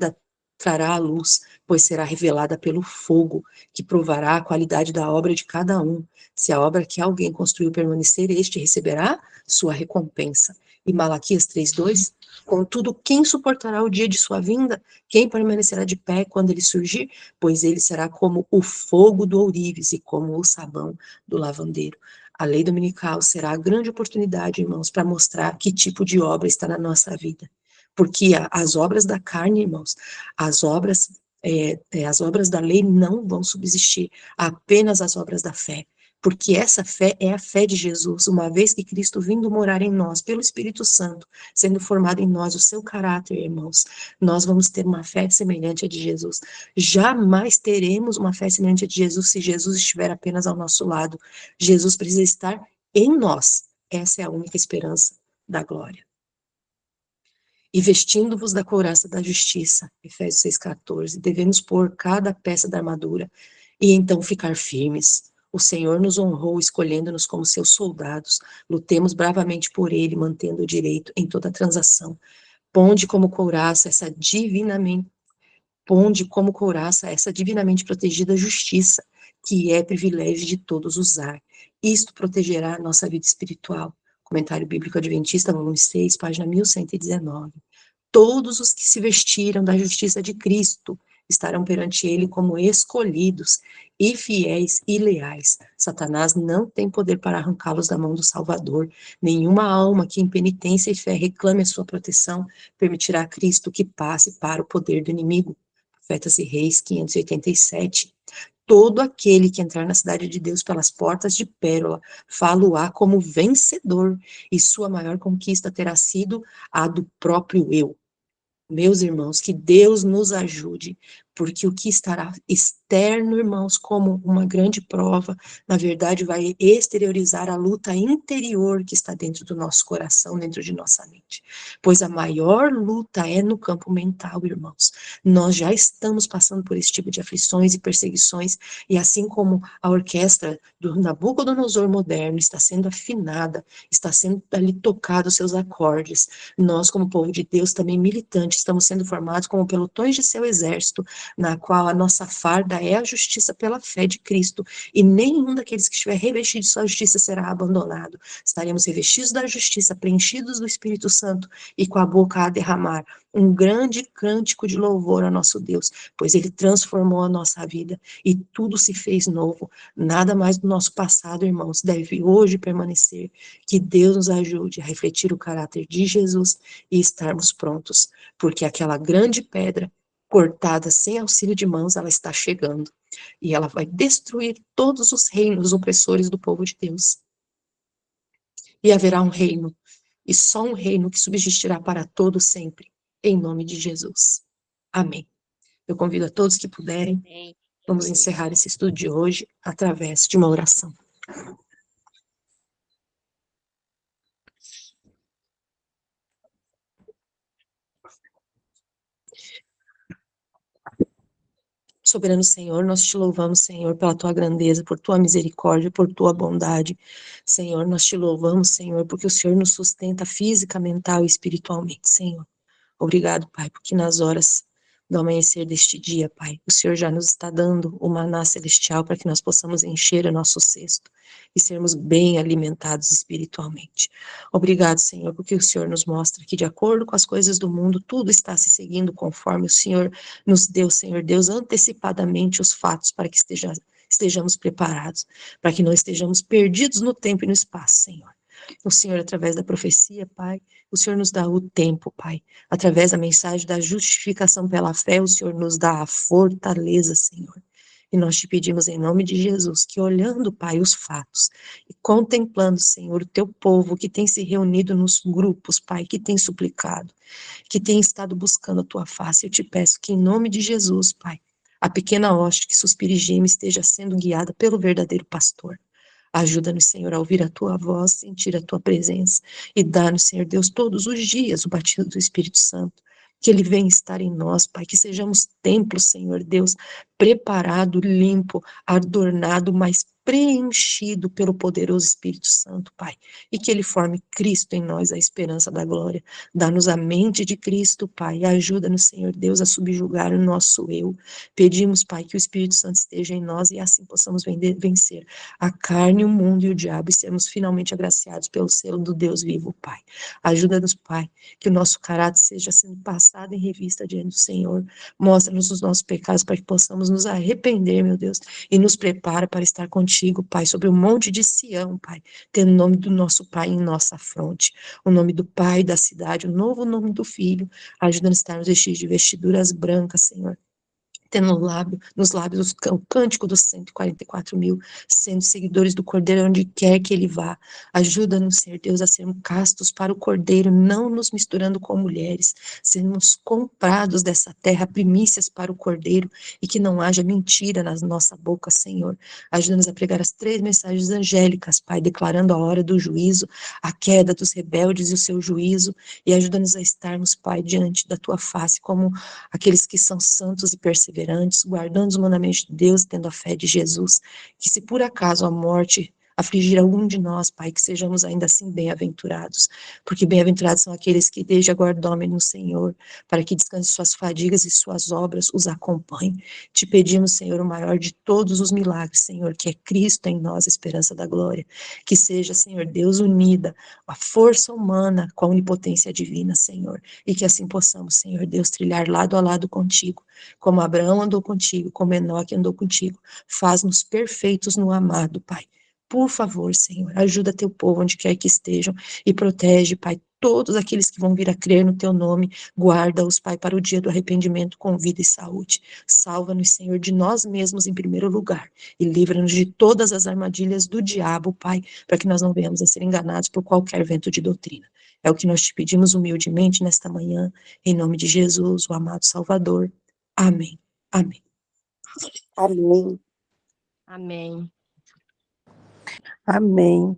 trará a luz, pois será revelada pelo fogo, que provará a qualidade da obra de cada um. Se a obra que alguém construiu permanecer, este receberá sua recompensa. E Malaquias 3:2, contudo, quem suportará o dia de sua vinda? Quem permanecerá de pé quando ele surgir? Pois ele será como o fogo do ourives e como o sabão do lavandeiro. A lei dominical será a grande oportunidade, irmãos, para mostrar que tipo de obra está na nossa vida. Porque as obras da carne, irmãos, as obras, as obras da lei não vão subsistir, apenas as obras da fé. Porque essa fé é a fé de Jesus, uma vez que Cristo vindo morar em nós, pelo Espírito Santo, sendo formado em nós o seu caráter, irmãos, nós vamos ter uma fé semelhante à de Jesus. Jamais teremos uma fé semelhante à de Jesus se Jesus estiver apenas ao nosso lado. Jesus precisa estar em nós. Essa é a única esperança da glória. E vestindo-vos da couraça da justiça, Efésios 6:14, devemos pôr cada peça da armadura e então ficar firmes. O Senhor nos honrou escolhendo-nos como seus soldados. Lutemos bravamente por ele, mantendo o direito em toda transação. Ponde como couraça essa divinamente protegida justiça, que é privilégio de todos usar. Isto protegerá a nossa vida espiritual. Comentário Bíblico Adventista, volume 6, página 1119. Todos os que se vestiram da justiça de Cristo estarão perante ele como escolhidos e fiéis e leais. Satanás não tem poder para arrancá-los da mão do Salvador. Nenhuma alma que em penitência e fé reclame a sua proteção permitirá a Cristo que passe para o poder do inimigo. Profetas e Reis 587. Todo aquele que entrar na cidade de Deus pelas portas de pérola, falo-á como vencedor, e sua maior conquista terá sido a do próprio eu. Meus irmãos, que Deus nos ajude, porque o que estará externo, irmãos, como uma grande prova, na verdade vai exteriorizar a luta interior que está dentro do nosso coração, dentro de nossa mente. Pois a maior luta é no campo mental, irmãos. Nós já estamos passando por esse tipo de aflições e perseguições, e assim como a orquestra do Nabucodonosor moderno está sendo afinada, está sendo ali tocado os seus acordes, nós, como povo de Deus, também militantes, estamos sendo formados como pelotões de seu exército, na qual a nossa farda é a justiça pela fé de Cristo, e nenhum daqueles que estiver revestido de sua justiça será abandonado. Estaremos revestidos da justiça, preenchidos do Espírito Santo, e com a boca a derramar um grande cântico de louvor ao nosso Deus, pois Ele transformou a nossa vida, e tudo se fez novo. Nada mais do nosso passado, irmãos, deve hoje permanecer. Que Deus nos ajude a refletir o caráter de Jesus e estarmos prontos, porque aquela grande pedra cortada sem auxílio de mãos, ela está chegando, e ela vai destruir todos os reinos opressores do povo de Deus. E haverá um reino, e só um reino que subsistirá para todo sempre, em nome de Jesus. Amém. Eu convido a todos que puderem, vamos encerrar esse estudo de hoje através de uma oração. Soberano Senhor, nós te louvamos, Senhor, pela tua grandeza, por tua misericórdia, por tua bondade. Senhor, nós te louvamos, Senhor, porque o Senhor nos sustenta física, mental e espiritualmente, Senhor. Obrigado, Pai, porque nas horas do amanhecer deste dia, Pai, o Senhor já nos está dando o maná celestial para que nós possamos encher o nosso cesto e sermos bem alimentados espiritualmente. Obrigado, Senhor, porque o Senhor nos mostra que, de acordo com as coisas do mundo, tudo está se seguindo conforme o Senhor nos deu, Senhor Deus, antecipadamente os fatos para que estejamos preparados, para que não estejamos perdidos no tempo e no espaço, Senhor. O Senhor, através da profecia, Pai, o Senhor nos dá o tempo, Pai. Através da mensagem da justificação pela fé, o Senhor nos dá a fortaleza, Senhor. E nós te pedimos em nome de Jesus que, olhando, Pai, os fatos e contemplando, Senhor, o teu povo que tem se reunido nos grupos, Pai, que tem suplicado, que tem estado buscando a tua face, eu te peço que, em nome de Jesus, Pai, a pequena hoste que suspira e geme esteja sendo guiada pelo verdadeiro pastor. Ajuda-nos, Senhor, a ouvir a tua voz, sentir a tua presença e dá-nos, Senhor Deus, todos os dias o batismo do Espírito Santo. Que ele venha estar em nós, Pai, que sejamos templos, Senhor Deus, preparado, limpo, adornado, mas preenchido pelo poderoso Espírito Santo, Pai, e que ele forme Cristo em nós, a esperança da glória. Dá-nos a mente de Cristo, Pai, ajuda-nos, Senhor Deus, a subjugar o nosso eu. Pedimos, Pai, que o Espírito Santo esteja em nós e assim possamos vencer a carne, o mundo e o diabo e sermos finalmente agraciados pelo selo do Deus vivo, Pai. Ajuda-nos, Pai, que o nosso caráter seja sendo passado em revista diante do Senhor. Mostra-nos os nossos pecados para que possamos nos arrepender, meu Deus, e nos prepara para estar contigo, Pai, sobre o monte de Sião, Pai, tendo o nome do nosso Pai em nossa fronte, o nome do Pai da cidade, o novo nome do Filho. Ajuda-nos a estarmos vestidos de vestiduras brancas, Senhor, tendo nos lábios o cântico dos 144.000, sendo seguidores do Cordeiro onde quer que ele vá. Ajuda-nos, Senhor Deus, a sermos castos para o Cordeiro, não nos misturando com mulheres, sermos comprados dessa terra, primícias para o Cordeiro, e que não haja mentira na nossa boca, Senhor. Ajuda-nos a pregar as 3 mensagens angélicas, Pai, declarando a hora do juízo, a queda dos rebeldes e o seu juízo, e ajuda-nos a estarmos, Pai, diante da tua face, como aqueles que são santos e perseverantes, guardando os mandamentos de Deus, tendo a fé de Jesus, que se por acaso a morte afligir algum de nós, Pai, que sejamos ainda assim bem-aventurados, porque bem-aventurados são aqueles que desde agora dormem no Senhor, para que descanse suas fadigas e suas obras os acompanhem. Te pedimos, Senhor, o maior de todos os milagres, Senhor, que é Cristo em nós, esperança da glória, que seja, Senhor Deus, unida a força humana com a onipotência divina, Senhor, e que assim possamos, Senhor Deus, trilhar lado a lado contigo, como Abraão andou contigo, como Enoque andou contigo. Faz-nos perfeitos no amado, Pai. Por favor, Senhor, ajuda teu povo onde quer que estejam e protege, Pai, todos aqueles que vão vir a crer no teu nome. Guarda-os, Pai, para o dia do arrependimento com vida e saúde. Salva-nos, Senhor, de nós mesmos em primeiro lugar e livra-nos de todas as armadilhas do diabo, Pai, para que nós não venhamos a ser enganados por qualquer vento de doutrina. É o que nós te pedimos humildemente nesta manhã, em nome de Jesus, o amado Salvador. Amém. Amém. Amém. Amém. Amém.